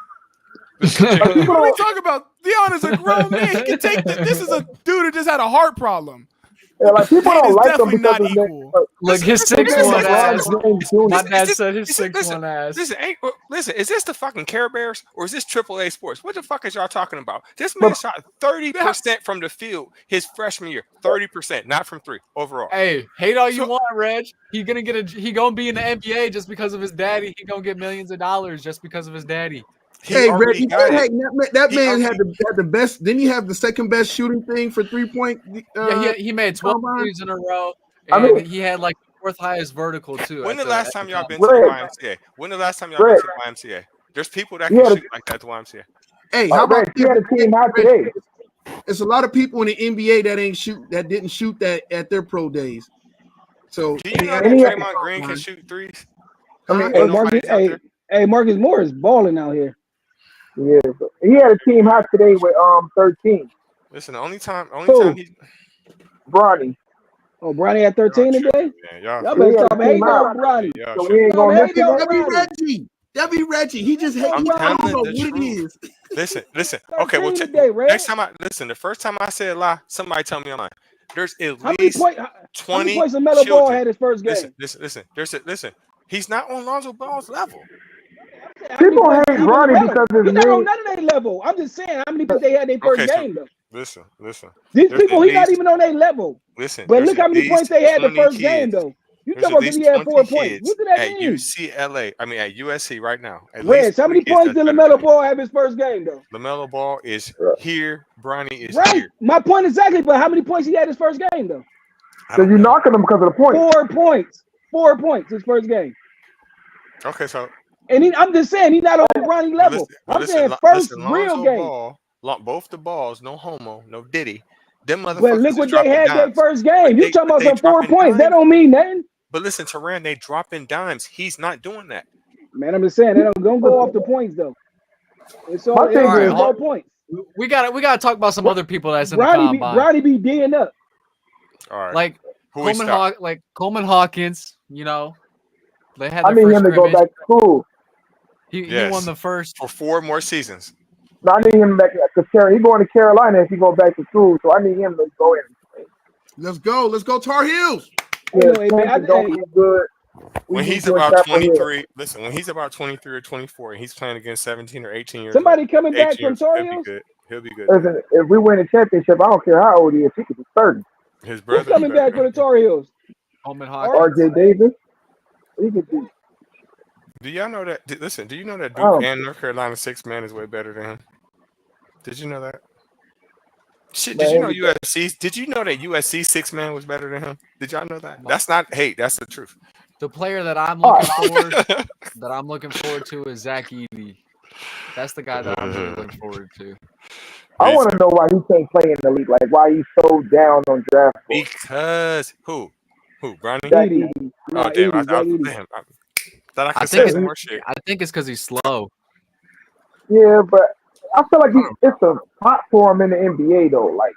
What are we talking about? Deion is a grown man. He can take this. This is a dude who just had a heart problem.
Yeah, like people don't like him
definitely
because
not
of
equal.
Look, his 6'1" ass. My dad
Is
said
this-
his 6'1" ass.
Listen, is this the fucking Care Bears or is this AAA Sports? What the fuck is y'all talking about? This man shot 30% from the field his freshman year. 30%, not from 3 overall.
Hey, hate all you want, Reg. He gonna be in the NBA just because of his daddy. He gonna get millions of dollars just because of his daddy.
Hey, Reggie, that man had the best. Didn't he have the second best shooting thing for 3-point?
Yeah, he made 12 threes in a row, and he had like the fourth highest vertical too.
When the last time y'all been to the YMCA? When the last time y'all been to the YMCA? There's people that can shoot like that at the YMCA.
Hey, how about
he had a team hot today?
There's a lot of people in the NBA that didn't shoot that at their pro days. So
do you know that Draymond Green can shoot threes?
Marcus Morris balling out here.
Yeah, he had a team hot today with 13.
Listen, the only time he
Bronny.
Oh, Bronny at 13 today?
Yeah,
y'all better stop hating on Bronny.
So we ain't gonna miss
Reggie. That be Reggie. He just hates. He don't know what it is.
Listen. Okay, well, next time the first time I said lie, somebody tell me I'm lying. There's at least 20
How many points Melo Ball had his first game?
Listen. He's not on Lonzo Ball's level.
People hate Bronny because
he's not on none of their level. I'm just saying how many points they had their first game though.
Listen.
These people, he's not even on their level.
Listen,
but look how many points they had the first game though. You talking about he had 4 points? What did that
at
mean?
UCLA, I mean at USC right now.
Reds, how many points did LaMelo Ball have his first game though?
LaMelo Ball is here. Bronny is
right.
here.
My point exactly, but how many points he had his first game though?
So you knocking him because of the points.
4 points. 4 points his first game.
Okay, so
and I'm just saying he's not on Bronny level. I'm saying first real game.
Both the balls, no homo, no Diddy. Them motherfuckers.
Well, look what they had their first game. You talking about some 4 points? That don't mean nothing.
But listen, Teran, they dropping dimes. He's not doing that.
Man, I'm just saying they don't go off the points though. It's all points.
We gotta talk about some other people that's in the combine.
Ronnie be D'ing up.
All right.
Like Coleman Hawkins, you know. They had
I need him to go back to school.
He won the first
for 4 more seasons.
No, I need him back because he's going to Carolina if he go back to school. So I need him to go in.
Let's go Tar Heels.
Yeah, good.
When he's about 23, listen. When he's about 23 or 24, and he's playing against 17 or 18 years
somebody
old,
coming back from Tar Heels,
he'll be good.
Listen, if we win a championship, I don't care how old he is. He could be 30.
His brother
who's coming back for the Tar Heels?
RJ Davis. He could be.
Do y'all know that? Listen, do you know that Duke and North Carolina 6 man is way better than him? Did you know that? Shit, did you know USC? Did you know that USC 6 man was better than him? Did y'all know that? That's not hate. That's the truth.
The player that I'm looking forward to is Zach Edey. That's the guy that I'm really looking forward to.
I want to know why he can't play in the league. Like why he's so down on draft.
Because who? Bronny?
Edey.
Oh damn! I thought I could say some more shit.
I think it's because he's slow.
Yeah, but I feel like it's a hot for him in the NBA though. Like,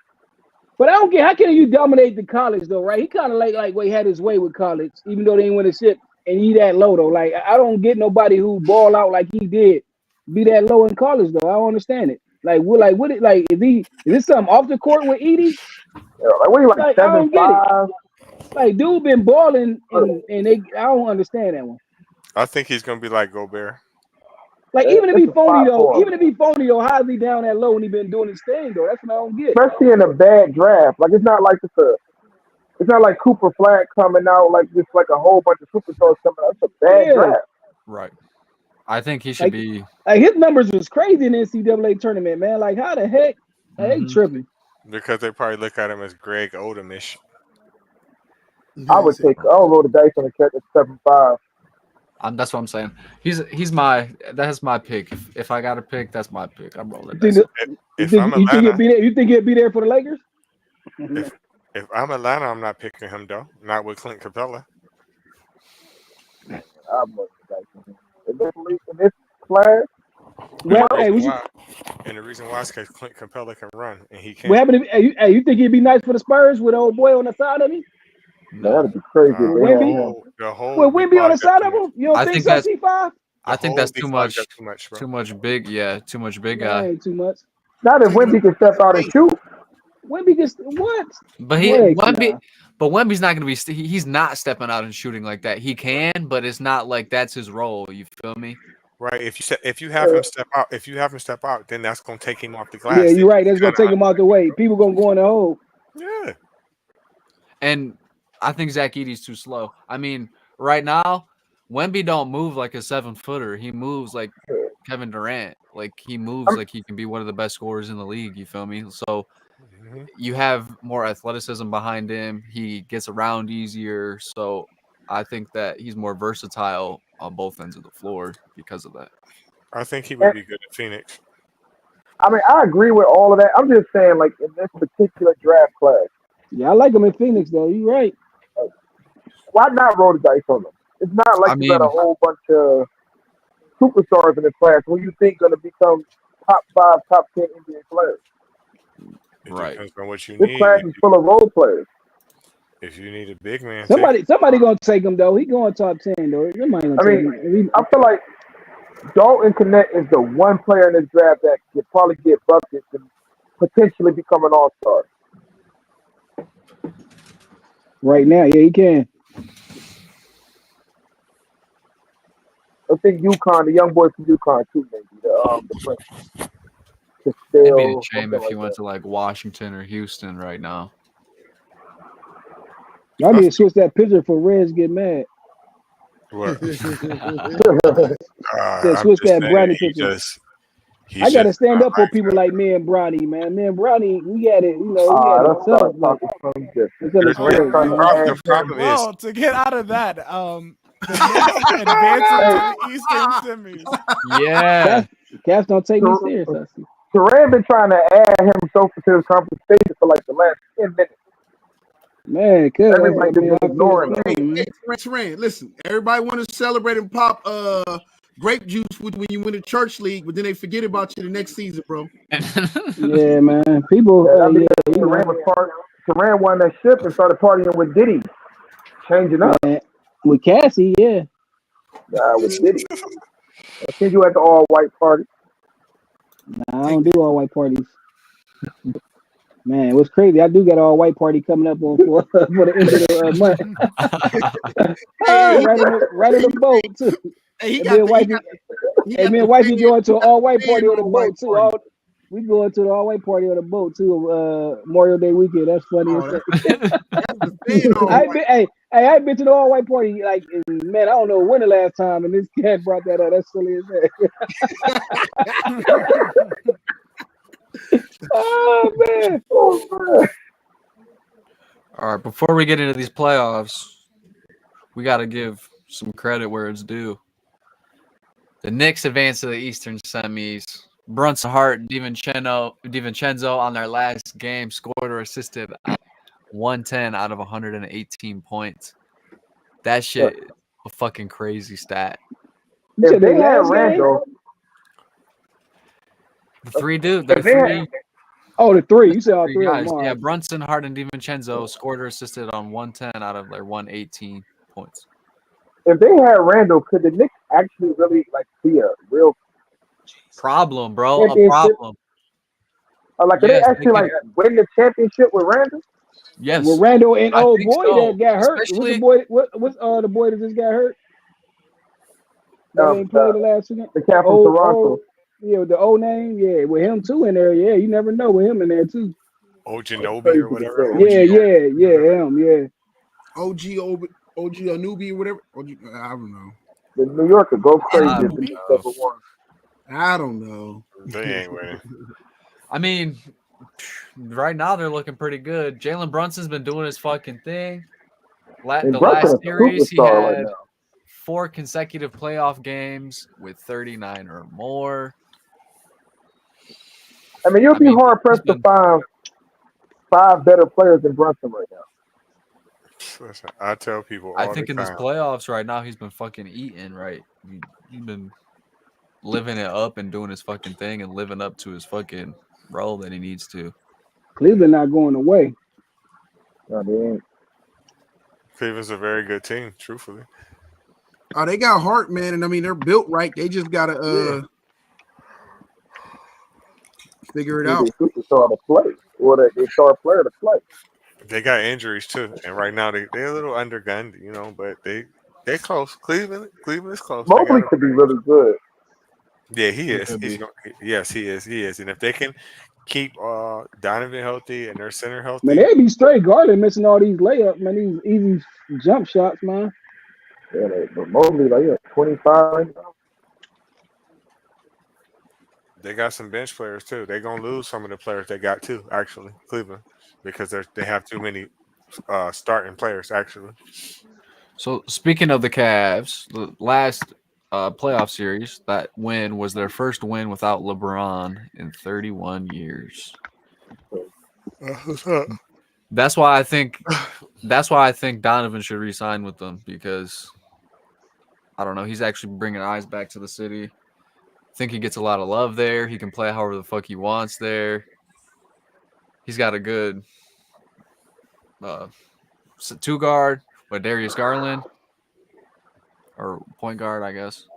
but I don't get how can you dominate the college though, right? He kind of like he had his way with college, even though they didn't win a ship, and he that low though. Like I don't get nobody who ball out like he did be that low in college though. I don't understand it. Is this something off the court with Edey?
Yeah, like what are you like 7'5"?
Like dude been balling and I don't understand that one.
I think he's gonna be like Gobert.
Like even if he phony though, how is he down that low when he been doing his thing though? That's what I don't get.
Especially in a bad draft. Like it's not like it's not like Cooper Flag coming out like just like a whole bunch of superstars coming out. It's a bad draft.
Right. I think he should be.
Like his numbers was crazy in the NCAA tournament, man. Like how the heck? They tripping.
Because they probably look at him as Greg Odom-ish.
I'll roll the dice on the cat at 7'5".
That's what I'm saying. That's my pick. If I got a pick, that's my pick. I'm rolling.
You think he'll be there for the Lakers?
If I'm Atlanta, I'm not picking him though. Not with Clint Capella.
I'm rolling the dice on him. In this class.
And the reason why is because Clint Capella can run and he can't.
What happened? You think it'd be nice for the Spurs with old boy on the side of him?
That'd be crazy.
Wemby on the side of him? You don't think so, C5?
I think that's too much. Too much big. Yeah, too much big guy.
Ain't too much.
Not if Wemby can step out and shoot.
Wemby can what?
But Wemby's not gonna be. He's not stepping out and shooting like that. He can, but it's not like that's his role. You feel me?
Right. If you have him step out, then that's gonna take him off the glass.
Yeah, you're right. That's gonna take him out the way. People gonna go in the hole.
Yeah.
And I think Zach Edey's too slow. I mean, right now, Wemby don't move like a 7-footer. He moves like Kevin Durant. Like he moves like he can be one of the best scorers in the league. You feel me? So you have more athleticism behind him. He gets around easier. So I think that he's more versatile on both ends of the floor because of that.
I think he would be good at Phoenix.
I mean, I agree with all of that. I'm just saying, like, in this particular draft class.
Yeah, I like him in Phoenix, though. You're right.
Why not roll the dice on them? It's not like you got a whole bunch of superstars in this class who you think going to become top 5, top 10 NBA players.
It depends on what you
this
need.
class is full of role players.
If you need a big man,
somebody gonna take him though. He going top 10 though.
I feel like Dalton Connect is the one player in this draft that could probably get buckets and potentially become an all-star.
Right now, yeah, he can.
I think UConn, the young boy from UConn too, maybe the Prince.
It'd be a shame if he went to like Washington or Houston right now.
I need to switch that picture for Reds get mad.
What?
Switch that Bronny picture. I gotta stand up for people like me and Bronny, man. Me and Bronny, we had it, we had it tough.
The problem is,
well, to get out of that, advancing to the Eastern semis.
Yeah,
Caps don't take me serious.
Turan been trying to add himself to his conversation for like the last 10 minutes.
Man,
everybody been ignoring him.
Hey, Turan, listen, everybody want to celebrate and pop grape juice when you win a church league, but then they forget about you the next season, bro.
Yeah, man. People,
Turan won that ship and started partying with Diddy, changing up.
Man. With Cassie, yeah.
With Diddy. I think you at the all-white party.
Nah, I don't do all-white parties. Man, what's crazy? I do got an all-white party coming up for the end of the month. right on the boat too.
Hey,
me and wifey going to an all-white party on the boat too. We going to the all-white party on the boat too. Memorial Day weekend. That's funny. I ain't been to the all-white party like, man, I don't know when the last time, and this cat brought that up. That's silly as heck. Oh man.
All right, before we get into these playoffs, we got to give some credit where it's due. The Knicks advanced to the Eastern semis. Brunson Hart and DiVincenzo on their last game scored or assisted 110 out of 118 points. That shit, a fucking crazy stat.
If they had Randall,
the three.
Oh, the three. You said all three.
Guys. Yeah, Brunson, Hart, and DiVincenzo scored or assisted on 110 out of their 118 points.
If they had Randall, could the Knicks actually really be a real
problem, bro? A problem.
Could they actually win the championship with Randall?
Yes.
With Randall and boy that got hurt. What's the boy? What's the boy that just got hurt? That ain't played the last weekend.
The cat from Toronto.
Yeah, with the old name. Yeah, with him too in there. Yeah, you never know with him in there too.
Ojanobi or whatever.
Yeah, him. Yeah.
OG Anunoby or whatever. I don't know.
The New Yorker go crazy.
I don't know.
They ain't winning.
I mean, right now they're looking pretty good. Jalen Brunson's been doing his fucking thing. The last series, he had 4 consecutive playoff games with 39 or more.
I mean, you'll be hard pressed to find 5 better players than Brunson right now.
Listen, I tell people.
I think in this playoffs right now, he's been fucking eating right. He's been living it up and doing his fucking thing and living up to his fucking role that he needs to.
Cleveland not going away.
No, they ain't.
Cleveland's a very good team, truthfully.
Oh, they got heart, man, and I mean they're built right. They just gotta figure it out.
They superstar to play, or they star player to play.
They got injuries too, and right now they're a little undergunned, but they're close. Cleveland is close.
Mobley could be really good.
Yeah, he is. Yes, he is. And if they can keep Donovan healthy and their center healthy,
man, they'd be straight. Garland missing all these layups, man. These easy jump shots, man.
Yeah, but Mobley 25 right now.
They got some bench players too. They're gonna lose some of the players they got too. Actually, Cleveland, because they have too many starting players. Actually,
So speaking of the Cavs, the last playoff series, that win was their first win without LeBron in 31 years.
what's up?
That's why I think Donovan should re-sign with them, because I don't know, he's actually bringing eyes back to the city. I think he gets a lot of love there. He can play however the fuck he wants there. He's got a good two guard with Darius Garland, or point guard, I guess.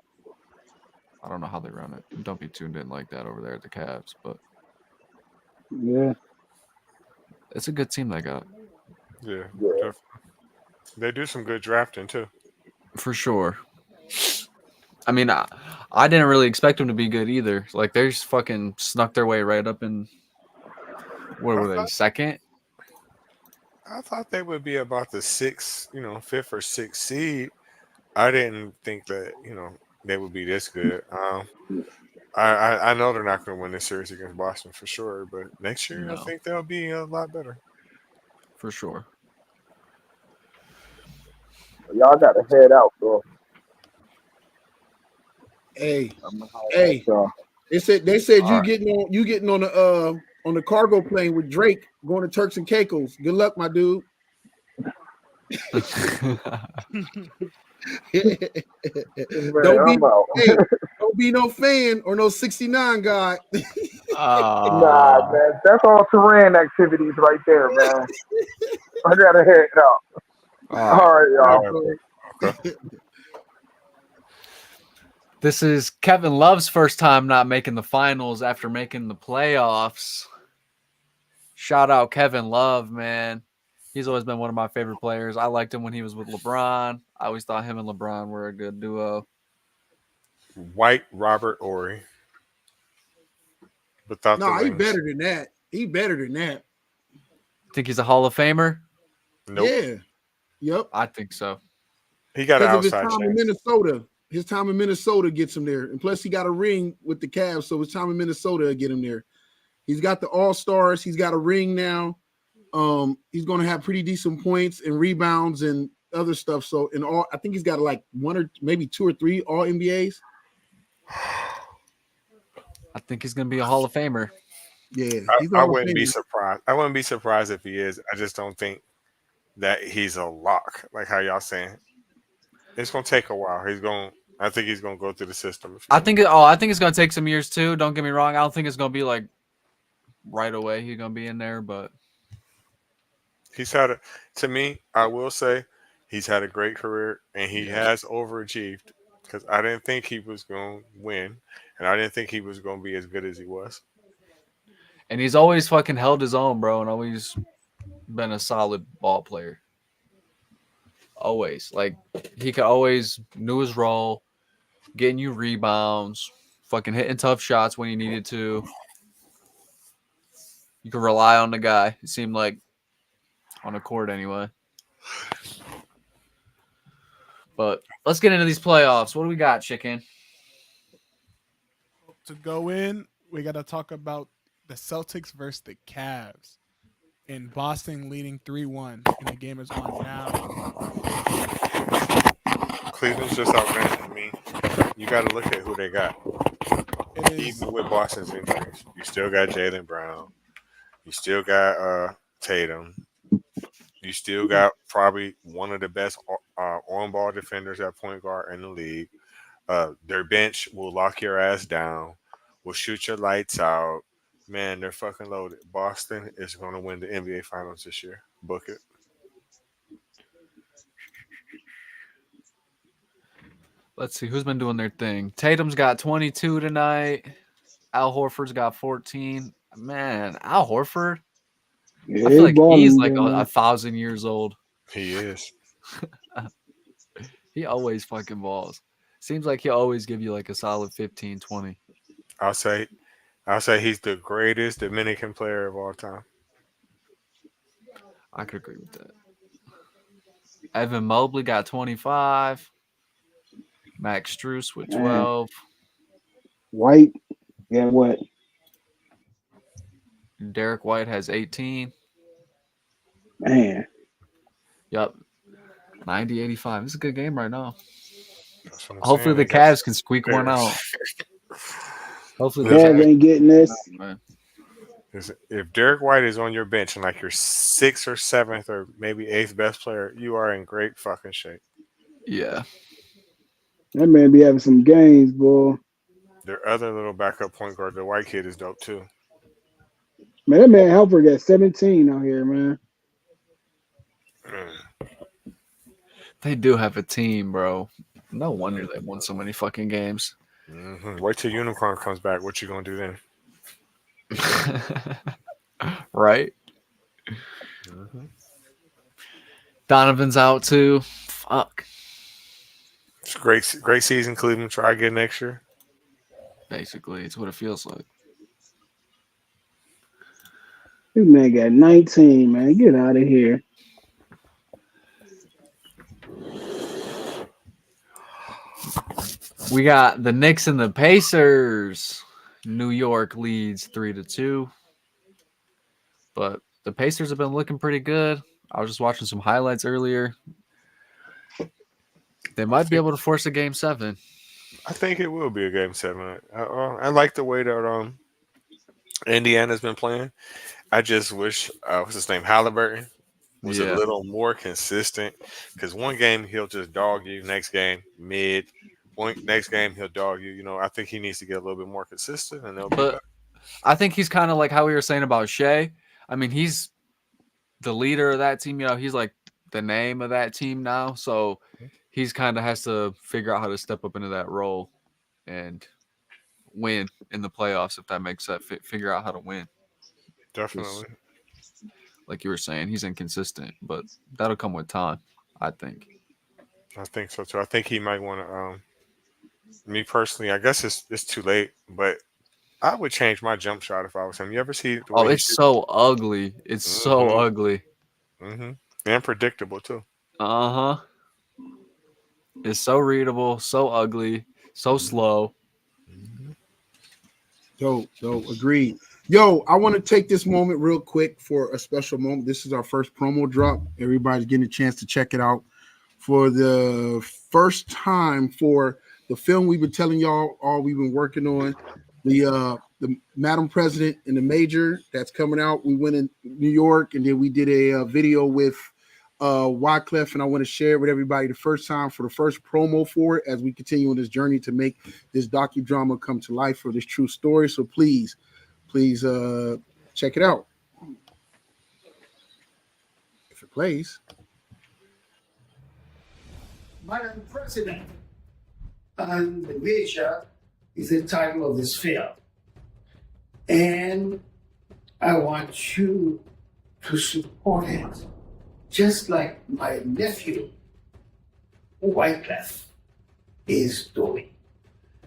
I don't know how they run it. Don't be tuned in like that over there at the Cavs, but
Yeah.
it's a good team they got.
Yeah, definitely. They do some good drafting too.
For sure. I mean, I didn't really expect them to be good either. Like, they just fucking snuck their way right up in, what were they, second?
I thought they would be about the fifth or sixth seed. I didn't think that they would be this good. I know they're not going to win this series against Boston for sure, but next year I think they'll be a lot better.
For sure.
Y'all got to head out, bro.
Hey, they said you getting on the cargo plane with Drake going to Turks and Caicos. Good luck, my dude. Don't be no fan or no 69 guy.
Nah, man, that's all terrain activities right there, man. I gotta head out. All right, y'all.
This is Kevin Love's first time not making the finals after making the playoffs. Shout out Kevin Love, man. He's always been one of my favorite players. I liked him when he was with LeBron. I always thought him and LeBron were a good duo.
White Robert Horry.
No, he's better than that.
Think he's a Hall of Famer?
Nope.
Yeah. Yep.
I think so.
He got an outside
his time in Minnesota. His time in Minnesota gets him there. And plus he got a ring with the Cavs, so his time in Minnesota will get him there. He's got the All-Stars. He's got a ring now. He's going to have pretty decent points and rebounds and other stuff. So I think he's got like one or maybe two or three All NBAs.
I think he's going to be a Hall of Famer.
Yeah,
I wouldn't be surprised. I wouldn't be surprised if he is. I just don't think that he's a lock, like how y'all saying. It's going to take a while. I think he's going to go through the system.
I think it's going to take some years too. Don't get me wrong. I don't think it's going to be like right away he's going to be in there, but
to me, I will say he's had a great career and he has overachieved, because I didn't think he was going to win and I didn't think he was going to be as good as he was.
And he's always fucking held his own, bro, and always been a solid ball player. Always. Like, he could always knew his role, getting you rebounds, fucking hitting tough shots when he needed to. You could rely on the guy, it seemed like, on a court anyway. But let's get into these playoffs. What do we got, Chicken?
To go in, we got to talk about the Celtics versus the Cavs. In Boston leading 3-1, and the game is on now.
Cleveland's just outranking me. You got to look at who they got. Even with Boston's injuries, you still got Jaylen Brown. You still got Tatum. You still got probably one of the best on-ball defenders at point guard in the league. Their bench will lock your ass down, will shoot your lights out. Man, they're fucking loaded. Boston is going to win the NBA Finals this year. Book it.
Let's see who's been doing their thing. Tatum's got 22 tonight. Al Horford's got 14. Man, Al Horford.
Yeah,
I feel like he's like 1,000 years old.
He is.
He always fucking balls. Seems like he'll always give you like a solid 15, 20.
I'll say he's the greatest Dominican player of all time.
I could agree with that. Evan Mobley got 25. Max Strus with 12.
White. Yeah, what?
Derek White has 18.
Man.
Yep. 90-85. This is a good game right now.
That's what I'm
Hopefully
saying.
the Cavs can squeak one out. Hopefully
Cavs ain't getting this.
If Derek White is on your bench and like your 6th or 7th or maybe 8th best player, you are in great fucking shape.
Yeah.
That man be having some games, boy.
Their other little backup point guard, the white kid, is dope too.
Man, that man Helper got 17 out here, man.
They do have a team, bro. No wonder they won so many fucking games.
Mm-hmm. Wait till Unicorn comes back. What you gonna do then?
Right?
Mm-hmm.
Donovan's out too. Fuck.
It's great season, Cleveland. Try again next year.
Basically, it's what it feels like.
This man got 19, man. Get out of here.
We got the Knicks and the Pacers. New York leads 3-2. But the Pacers have been looking pretty good. I was just watching some highlights earlier. They might be able to force a game 7.
I think it will be a game 7. I like the way that Indiana's been playing. I just wish what's his name, Halliburton, was a little more consistent. Because one game he'll just dog you, next game mid. Next game he'll dog you. You know, I think he needs to get a little bit more consistent, and they'll be better.
I think he's kind of like how we were saying about Shea. I mean, he's the leader of that team. You know, he's like the name of that team now. So he's kind of has to figure out how to step up into that role and win in the playoffs, if that makes sense. Figure out how to win.
Definitely.
Like you were saying, he's inconsistent, but that'll come with time, I think.
I think so too. I think he might want to. Me personally, I guess it's too late, but I would change my jump shot if I was him. You ever see?
It's so ugly. It's so ugly.
Mm-hmm. And predictable too.
Uh-huh. It's so readable, so ugly, so slow.
Dope. Agreed. Yo, I want to take this moment real quick for a special moment. This is our first promo drop. Everybody's getting a chance to check it out for the first time for the film we've been telling y'all all we've been working on. The Madam President and the Major that's coming out. We went in New York and then we did a video with Wyclef, and I want to share it with everybody the first time for the first promo for it as we continue on this journey to make this docudrama come to life for this true story. So please check it out. If it plays.
Madam President and the Major is the title of this film. And I want you to support it, just like my nephew, Wyclef, is doing.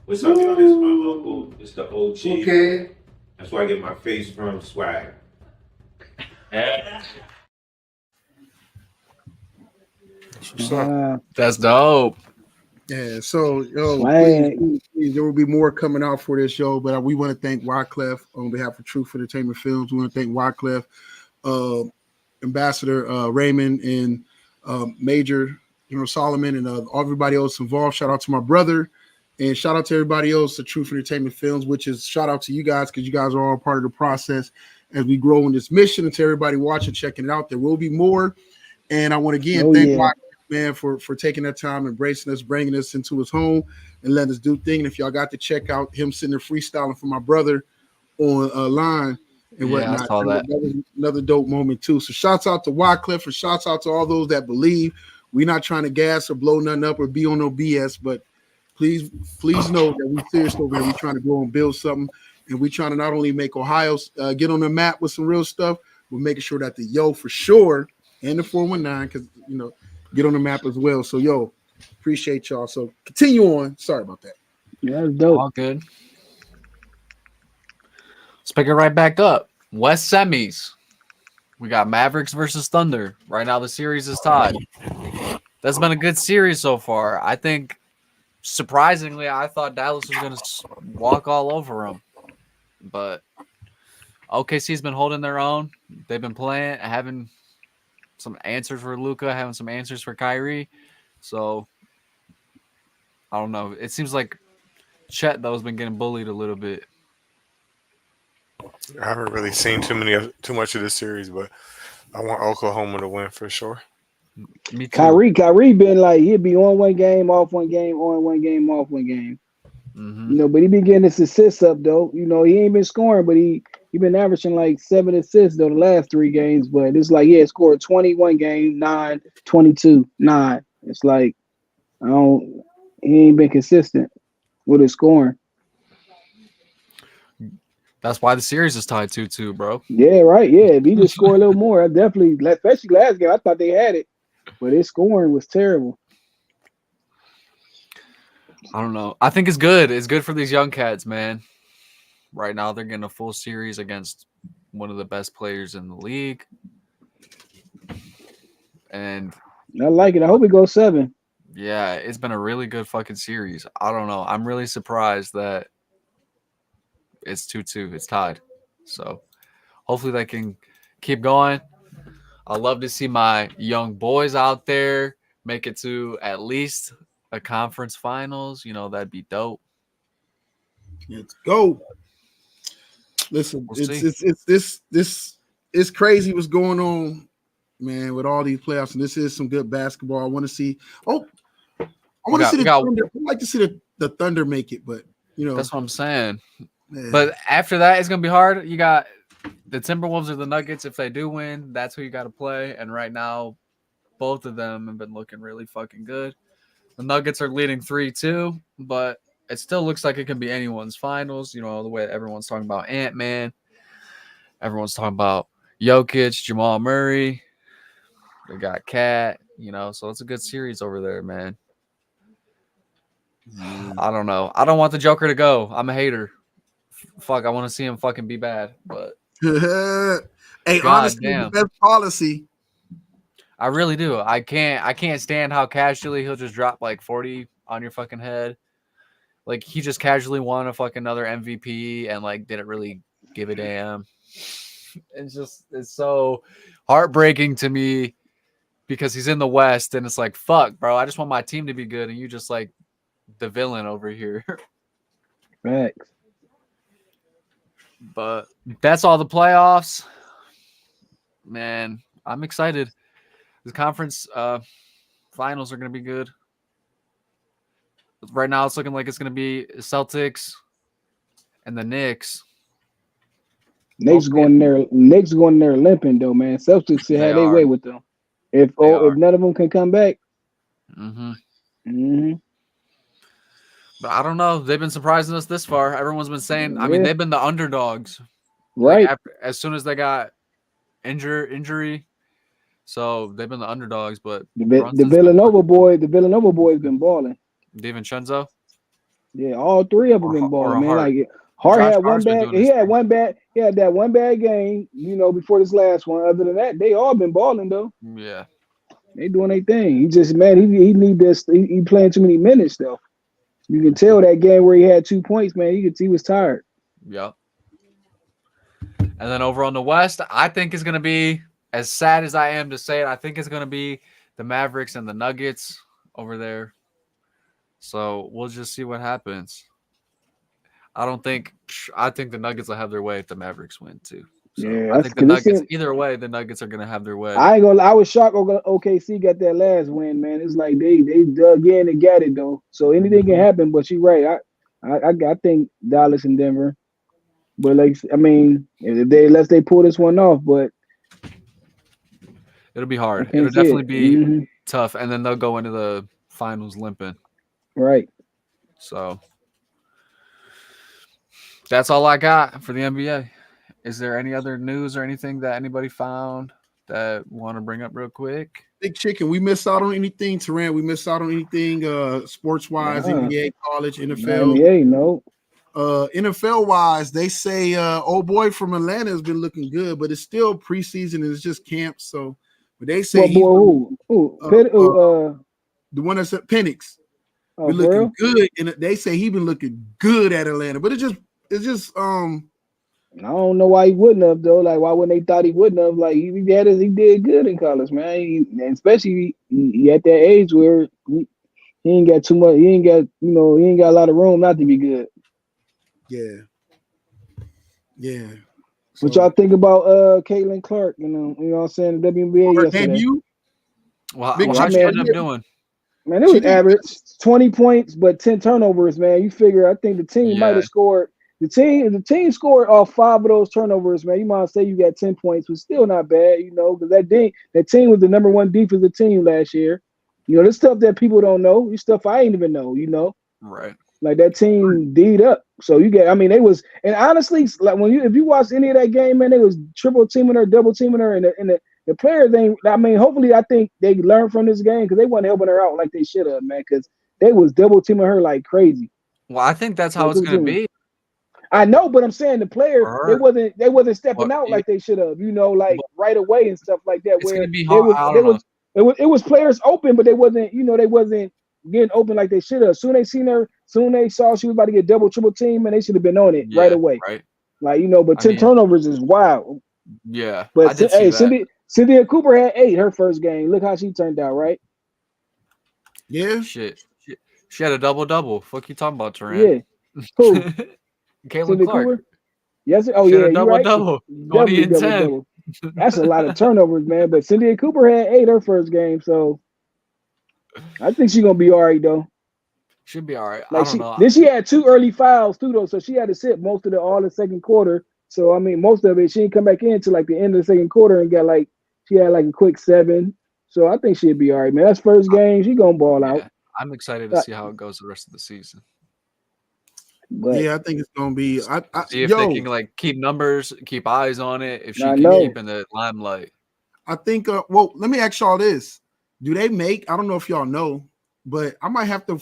What's up, y'all? This is my uncle. It's the OG.
Okay.
That's where I get my face from, swag.
That's dope.
Yeah, so please, there will be more coming out for this show, but we want to thank Wyclef on behalf of Truth Entertainment Films. We want to thank Wyclef, Ambassador Raymond, and Major Solomon, and everybody else involved. Shout out to my brother, and shout out to everybody else at Truth Entertainment Films, which is shout out to you guys because you guys are all part of the process as we grow in this mission. And to everybody watching, checking it out, there will be more. And I want to again thank Wyclef, man, for taking that time, embracing us, bringing us into his home, and letting us do things. And if y'all got to check out him sitting there freestyling for my brother on line and whatnot,
I saw that.
Another dope moment too. So shouts out to Wyclef, and shouts out to all those that believe. We're not trying to gas or blow nothing up or be on no BS, but please know that we serious over here. We're trying to go and build something, and we're trying to not only make Ohio get on the map with some real stuff, but making sure that the Yo for sure and the 419, because get on the map as well. So, yo, appreciate y'all. So, continue on. Sorry about that.
Yeah, that's dope.
All good. Let's pick it right back up. West semis. We got Mavericks versus Thunder. Right now, the series is tied. That's been a good series so far. I think, surprisingly, I thought Dallas was going to walk all over them. but OKC's been holding their own. They've been playing, having some answers for Luka, having some answers for Kyrie. So I don't know. It seems like Chet though has been getting bullied a little bit.
I haven't really seen too much of this series, but I want Oklahoma to win for sure.
Me too.
Kyrie been like he'd be on one game, off one game, on one game, off one game.
Mm-hmm.
You know, but he been getting his assists up though. You know, he ain't been scoring, but he been averaging like 7 assists though the last 3 games. But it's like scored 21 game, 9, 22, 9. It's like he ain't been consistent with his scoring.
That's why the series is tied 2-2, bro.
Yeah, right. Yeah, if he just score a little more, I definitely, especially last game, I thought they had it, but his scoring was terrible.
I don't know. I think it's good. It's good for these young cats, man. Right now, they're getting a full series against one of the best players in the league. And
I like it. I hope it goes 7.
yeah, it's been a really good fucking series. I don't know. I'm really surprised that it's 2-2. It's tied. So hopefully they can keep going. I'd love to see my young boys out there make it to at least a conference finals. You know, that'd be dope.
Let's go. Listen,
We'll
it's crazy what's going on, man, with all these playoffs, and this is some good basketball. I want to see. I want to see the Thunder. I'd like to see the Thunder make it, but you know
that's what I'm saying.
Man.
But after that, it's gonna be hard. You got the Timberwolves or the Nuggets. If they do win, that's who you got to play. And right now, both of them have been looking really fucking good. The Nuggets are leading 3-2, but it still looks like it can be anyone's finals. You know, the way everyone's talking about Ant-Man. Everyone's talking about Jokic, Jamal Murray. They got Cat, you know, so it's a good series over there, man. I don't know. I don't want the Joker to go. I'm a hater. Fuck, I want to see him fucking be bad, but
hey, honestly, the best policy.
I really do. I can't stand how casually he'll just drop like 40 on your fucking head. Like he just casually won a fucking another MVP and like didn't really give a damn. It's so heartbreaking to me because he's in the West and it's like, fuck, bro, I just want my team to be good and you just like the villain over here.
Facts.
But that's all the playoffs. Man, I'm excited. The conference finals are going to be good. Right now, it's looking like it's going to be Celtics and the Knicks.
Knicks going there limping though, man. Celtics should have their way with them. If none of them can come back.
But I don't know. They've been surprising us this far. Everyone's been saying, I mean, they've been the underdogs.
Right.
Like as soon as they got injury. So they've been the underdogs, but
the Villanova boys been balling.
DiVincenzo?
Yeah, all 3 of them been balling, man. Like Hart had one bad. He had one bad. He had that one bad game, you know, before this last one. Other than that, they all been balling though.
Yeah,
they doing their thing. He just he need this. He playing too many minutes though. You can tell that game where he had 2 points, man. He was tired.
Yep. And then over on the West, I think it's gonna be, as sad as I am to say it, I think it's gonna be the Mavericks and the Nuggets over there. So we'll just see what happens. I think the Nuggets will have their way if the Mavericks win too. So
yeah,
I think the Nuggets, either way, the Nuggets are gonna have their way.
I ain't gonna. I was shocked OKC got that last win, man. It's like they dug in and got it though. So anything can happen. But you're right. I think Dallas and Denver. But like I mean, unless they pull this one off, but
it'll be hard. It'll definitely be tough, and then they'll go into the finals limping.
Right.
So that's all I got for the NBA. Is there any other news or anything that anybody found that want to bring up real quick?
Big Chicken, we missed out on anything, Terran? We missed out on anything sports-wise, NBA, college, NFL?
NBA, no.
NFL-wise, they say old boy from Atlanta has been looking good, but it's still preseason and it's just camp. So, but they say
the
one that's at Penix.
Oh,
been looking good, and they say he been looking good at Atlanta. But it's just
I don't know why he wouldn't have though. Like why wouldn't they thought he wouldn't have? Like he did good in college, man. And especially he at that age where he ain't got too much. He ain't got he ain't got a lot of room not to be good.
Yeah. Yeah.
What y'all think about Caitlin Clark? You know what I'm saying? The WNBA
Her
yesterday.
debut?
Well,
Big
how'd she
man,
end up doing?
Man, it was average. 20 points, but 10 turnovers, man. You figure I think the team might have scored. The team scored off 5 of those turnovers, man. You might say you got 10 points, but still not bad, because that team was the number 1 defensive team last year. There's stuff that people don't know. There's stuff I ain't even know,
Right.
Like that team D'd up. So they was, and honestly, like if you watch any of that game, man, they was triple teaming her, double teaming her, and the players hopefully I think they learned from this game because they weren't helping her out like they should have, man, because they was double teaming her like crazy.
Well, I think that's how it's gonna be.
I know, but I'm saying the players they wasn't stepping out like they should have, like right away and stuff like that.
It's
where
gonna be hard.
It was players open, but they wasn't getting open like they should have. Soon they saw she was about to get double, triple team, and they should have been on it right away.
Right.
Like, but 10 turnovers is wild.
Yeah.
But Cynthia Cooper had 8 her first game. Look how she turned out, right?
Yeah.
Shit. She had a double. Fuck you talking about, Turan?
Yeah. Who?
Caitlin Clark.
Cooper? Yes. Oh,
she
yeah.
had a
Right.
double. 20 and 10.
That's a lot of turnovers, man. But Cynthia Cooper had 8 her first game, so I think she's gonna be all right though.
Should be all right.
Like
I don't know.
Then she had 2 early fouls too, though, so she had to sit most of all the second quarter. So most of it she didn't come back in until like the end of the second quarter and she had like a quick 7. So I think she'd be all right, man. That's first game. She gonna ball out.
I'm excited to see how it goes the rest of the season.
But,
yeah, I think it's gonna be.
See if they can keep numbers, keep eyes on it. If she can keep in the limelight.
I think. Well, let me ask y'all this: do they make? I don't know if y'all know, but I might have to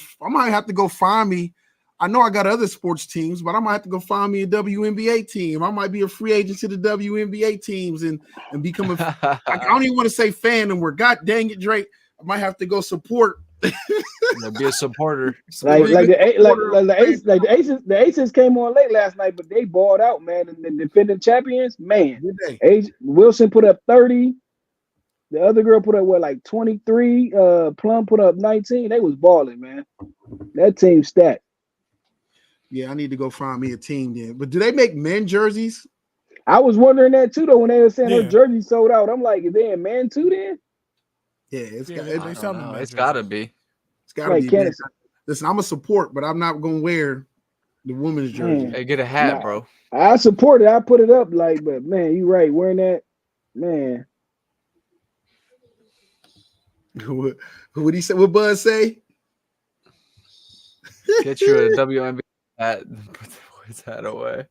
go find me. I know I got other sports teams, but I might have to go find me a WNBA team. I might be a free agent to the WNBA teams and become a. I don't even want to say fan anymore. God dang it, Drake! I might have to go support.
Be a supporter.
The Aces came on late last night, but they balled out, man. And the defending champions, man. Wilson put up 30. The other girl put up 23. Plum put up 19. They was balling, man. That team stacked.
Yeah, I need to go find me a team then. But do they make men jerseys?
I was wondering that too, though, when they were saying her jersey sold out. I'm like, is they in men too then?
Yeah, it's got
to be.
It's got to be. Listen, I'm a support, but I'm not gonna wear the women's jersey.
Hey, get a hat, bro.
I support it. I put it up, but man, you right. Wearing that, man.
What did he say? What Buzz say?
Get you a WNBA hat. Put the Woods hat away.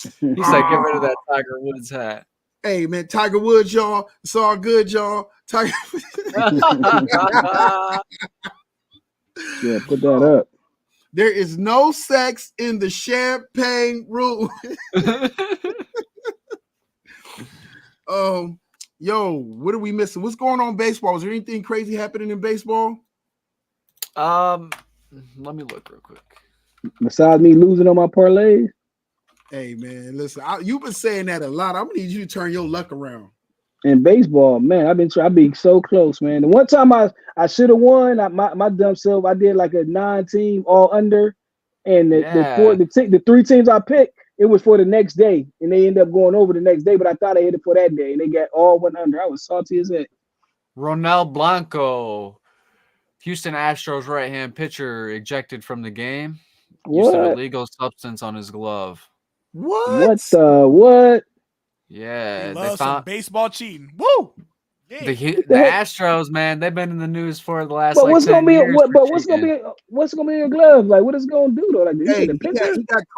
He's like, get rid of that Tiger Woods hat.
Hey man, Tiger Woods, y'all. It's all good, y'all. Tiger.
Yeah, put that up.
There is no sex in the champagne room. Yo, what are we missing? What's going on in baseball? Is there anything crazy happening in baseball?
Let me look real quick.
Besides me losing on my parlays.
Hey man, listen, you've been saying that a lot. I'm gonna need you to turn your luck around.
In baseball, man, I've been so close, man. The one time I should have won, my dumb self, I did like a 9-team all under, and the 3 teams I picked, it was for the next day, and they ended up going over the next day. But I thought I hit it for that day, and they got all 1 under. I was salty as heck.
Ronel Blanco, Houston Astros right-hand pitcher, ejected from the game. Used an illegal substance on his glove.
What?
Yeah,
they found some baseball cheating. Woo! Yeah.
The Astros, man, they've been in the news for the last.
But what's gonna be a glove? Like, what is it gonna do though? Like,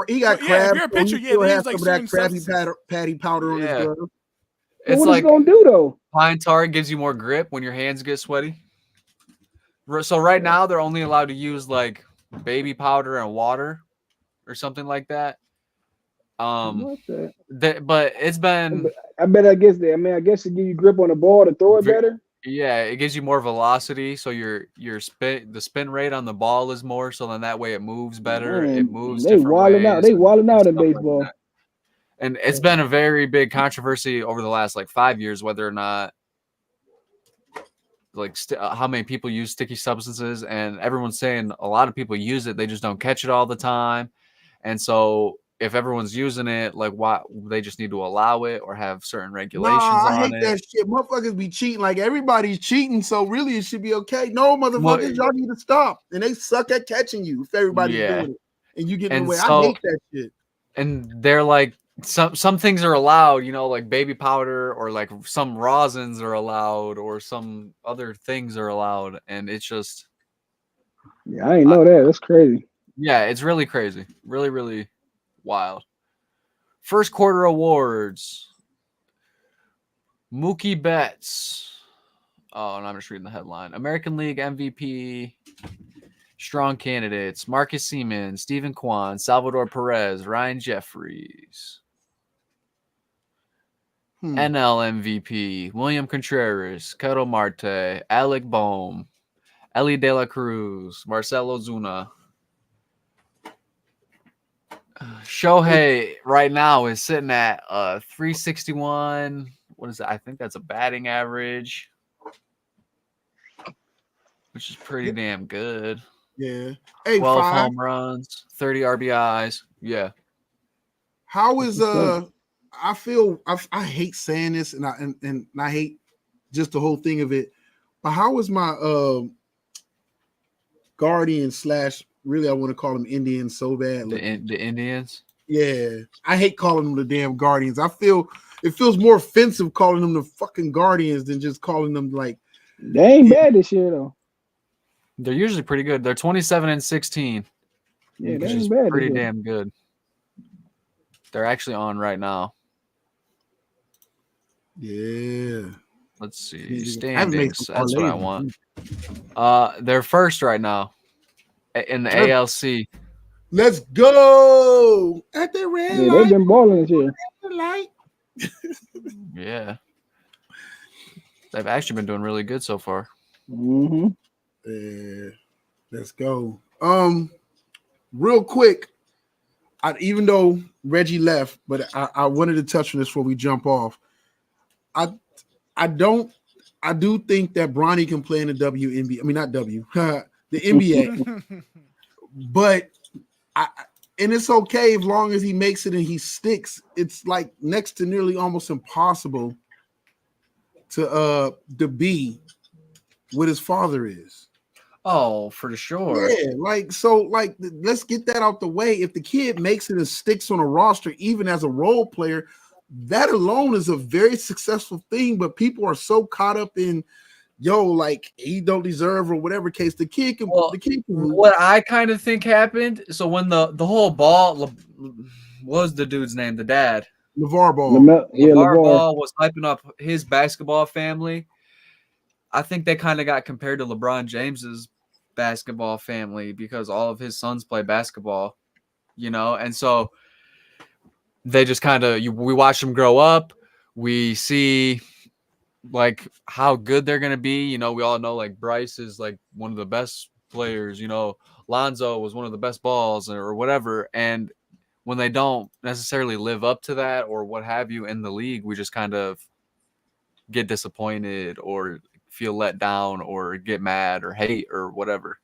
he got crab.
If you're a pitcher,
still
they
has
use,
some of that crabby patty powder on his glove.
It's
what
like
is it gonna do though?
pine tar gives you more grip when your hands get sweaty. So right now they're only allowed to use like baby powder and water or something like that. But it's been.
I guess it give you grip on the ball to throw it better.
Yeah, it gives you more velocity, so the spin rate on the ball is more. So then that way it moves better.
Man,
it moves.
They wilding out. They wilding out in baseball.
And it's been a very big controversy over the last like 5 years, whether or not like how many people use sticky substances, and everyone's saying a lot of people use it, they just don't catch it all the time. And so if everyone's using it, like why they just need to allow it or have certain regulations
I
on
hate
it.
that shit. Motherfuckers be cheating like everybody's cheating, so really it should be okay. No, motherfuckers, y'all need to stop. And they suck at catching you if everybody's doing it. And you get in the way. I hate that shit.
And they're like some things are allowed, you know, like baby powder or like some rosins are allowed or some other things are allowed. And it's just.
Yeah, I ain't know that. That's crazy.
Yeah, it's really crazy. Really, really wild. First quarter awards. Mookie Betts. Oh, and I'm just reading the headline. American League MVP. Strong candidates. Marcus Semien, Stephen Kwan, Salvador Perez, Ryan Jeffries. NL MVP. William Contreras, Ketel Marte, Alec Bohm, Ellie De La Cruz, Marcelo Zuna. Shohei right now is sitting at 361. What is that? I think that's a batting average, which is pretty damn good.
Yeah. Hey,
12
5.
home runs, 30 RBIs. Yeah.
How is I hate saying this and I hate just the whole thing of it. But how is my Guardian / really I want to call them Indians so bad.
The Indians?
Yeah. I hate calling them the damn Guardians. I feel it feels more offensive calling them the fucking Guardians than just calling them like
they ain't bad this year though.
They're usually pretty good. They're 27-16.
Yeah,
which is pretty damn good. They're actually on right now.
Yeah.
Let's see. Standings. That's what I want. They're first right now in the ALC.
Let's go. At the red light.
They've been balling this year.
Yeah. They've actually been doing really good so far.
Mm-hmm.
Let's go. Real quick, even though Reggie left, but I wanted to touch on this before we jump off. I do think that Bronny can play in the WNBA. I mean, not the NBA. But and it's okay as long as he makes it and he sticks. It's like next to nearly almost impossible to be what his father is.
Oh, for sure.
Yeah, let's get that out the way. If the kid makes it and sticks on a roster, even as a role player, that alone is a very successful thing. But people are so caught up in, like he don't deserve or whatever case. The kid can.
What I kind of think happened. So when the whole ball, what was the dude's name? The dad,
LeVar Ball.
LeVar Ball was hyping up his basketball family. I think they kind of got compared to LeBron James's basketball family because all of his sons play basketball, and so they just kind of we watch them grow up. We see like how good they're gonna be. We all know like Bryce is like one of the best players. Lonzo was one of the best balls or whatever. And when they don't necessarily live up to that or what have you in the league, we just kind of get disappointed or feel let down or get mad or hate or whatever.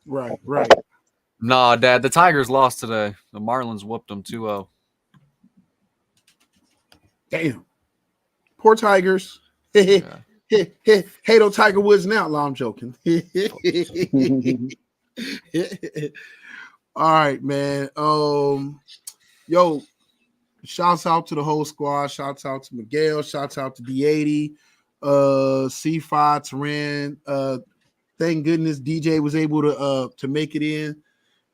Right.
Nah, Dad, the Tigers lost today. The Marlins whooped them 2-0.
Damn. Poor Tigers.
Yeah.
Hato Tiger Woods now. No, I'm joking. All right, man. Shouts out to the whole squad. Shouts out to Miguel. Shouts out to D80. C5 Teran. Thank goodness DJ was able to make it in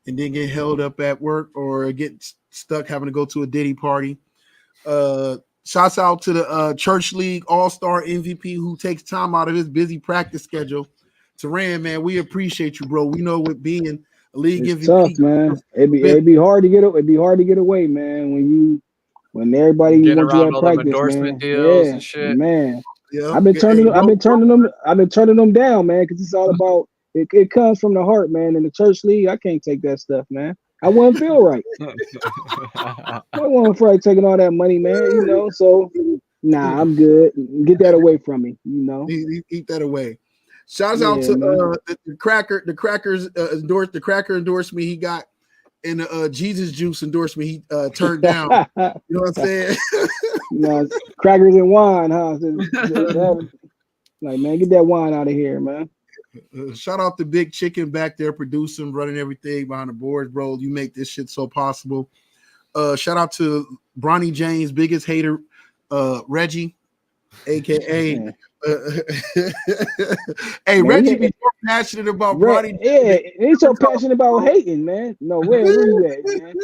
and didn't get held up at work or get stuck having to go to a Diddy party. Shouts out to the Church League All-Star MVP who takes time out of his busy practice schedule. Teran, man, we appreciate you, bro. We know what being a league
it's
MVP
tough, man. It'd be hard to get away, man. When everybody wants you at practice,
endorsement
man.
Deals and shit.
Man.
Yeah.
I've been turning them down, man, because it's all about it comes from the heart, man. In the Church League, I can't take that stuff, man. I wouldn't feel right. I wouldn't feel like taking all that money, man. You know, so nah, I'm good. Get that away from me. You know,
eat that away. Shouts out to the Cracker. The Crackers endorsed me. He got in the Jesus Juice endorsement. He turned down. You know what I'm saying?
No, crackers and wine, huh? Like, man, get that wine out of here, man.
Shout out to Big Chicken back there producing, running everything behind the boards, bro. You make this shit so possible. Shout out to Bronny James' biggest hater, Reggie, aka hey, Reggie be more passionate about Bronny.
Yeah, he's so passionate about hating, man. No, where you at, man?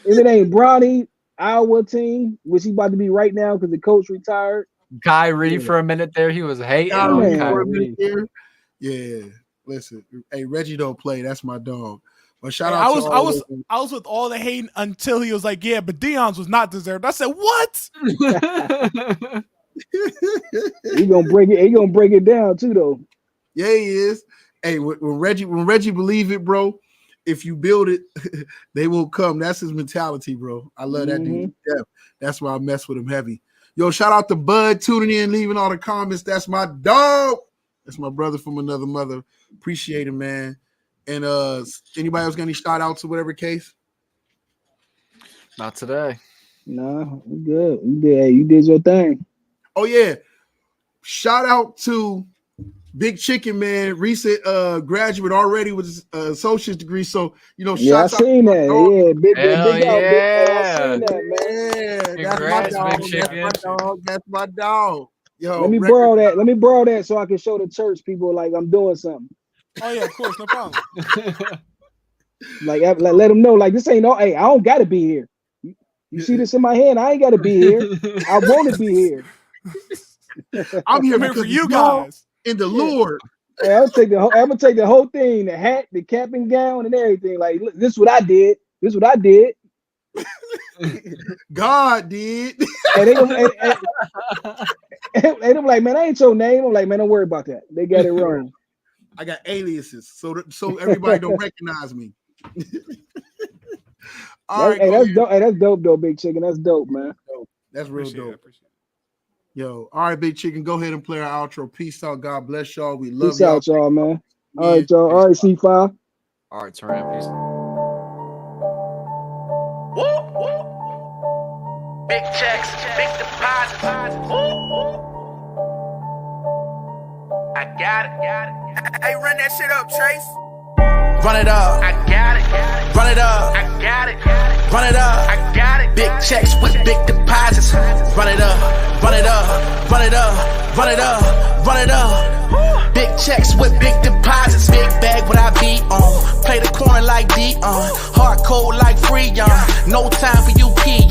If it ain't Bronny, our team, which he about to be right now because the coach retired.
Kyrie for a minute there, he was hating on Kyrie.
Yeah, listen, hey, Reggie don't play. That's my dog. But shout
Hey,
out
I was with all the hating until he was like, yeah, but Deion's was not deserved. I said, what?
He gonna break it. He gonna break it down too, though.
Yeah, he is. Hey, when Reggie believe it, bro. If you build it, they will come. That's his mentality, bro. I love that dude. Yeah, that's why I mess with him heavy. Yo, shout out to Bud tuning in, leaving all the comments. That's my dog. That's my brother from another mother. Appreciate him, man. And anybody else got any shout outs or whatever case?
Not today.
No, we good. You did your thing.
Oh yeah. Shout out to Big Chicken, man, recent graduate already with his associate's degree. So, you know,
yeah, I seen that. Yeah, big
Hell
out.
Yeah.
I seen that, man.
Yeah, that's my dog. That's my dog. That's my dog. Yo,
let me borrow that. Let me borrow that so I can show the church people like I'm doing something.
Oh yeah, of course, no problem.
like let them know, like this ain't no. Hey, I don't gotta be here. You see this in my hand? I ain't gotta be here. I want to be here.
I'm here because
for you guys.
In the Lord.
Hey, I'm gonna take the whole thing, the hat, the cap and gown, and everything. Like, look, this is what I did. This is what I did.
God did.
And they them like, man, I ain't your name. I'm like, man, don't worry about that. They got it wrong.
I got aliases, so everybody don't recognize me. All right,
that's dope. Hey, that's dope, though, Big Chicken. That's dope, man.
That's real dope. Yo, all right, Big Chicken, go ahead and play our outro. Peace out. God bless y'all. We love
Peace out, y'all, man. All right, y'all. All right, C5.
All right, Taran, peace.
Woo, woo. Big checks, big deposits. I got it.
Hey, run that shit up, Trace.
Run it up. I got it. Run it up.
I got it.
Run it up.
I got it.
Big checks with big deposits. Run it up. Run it up. Run it up. Run it up. Run it up. Big checks with big deposits. Big bag what I beat on. Play the corner like Dion. Hard code like Freon. No time for you peon.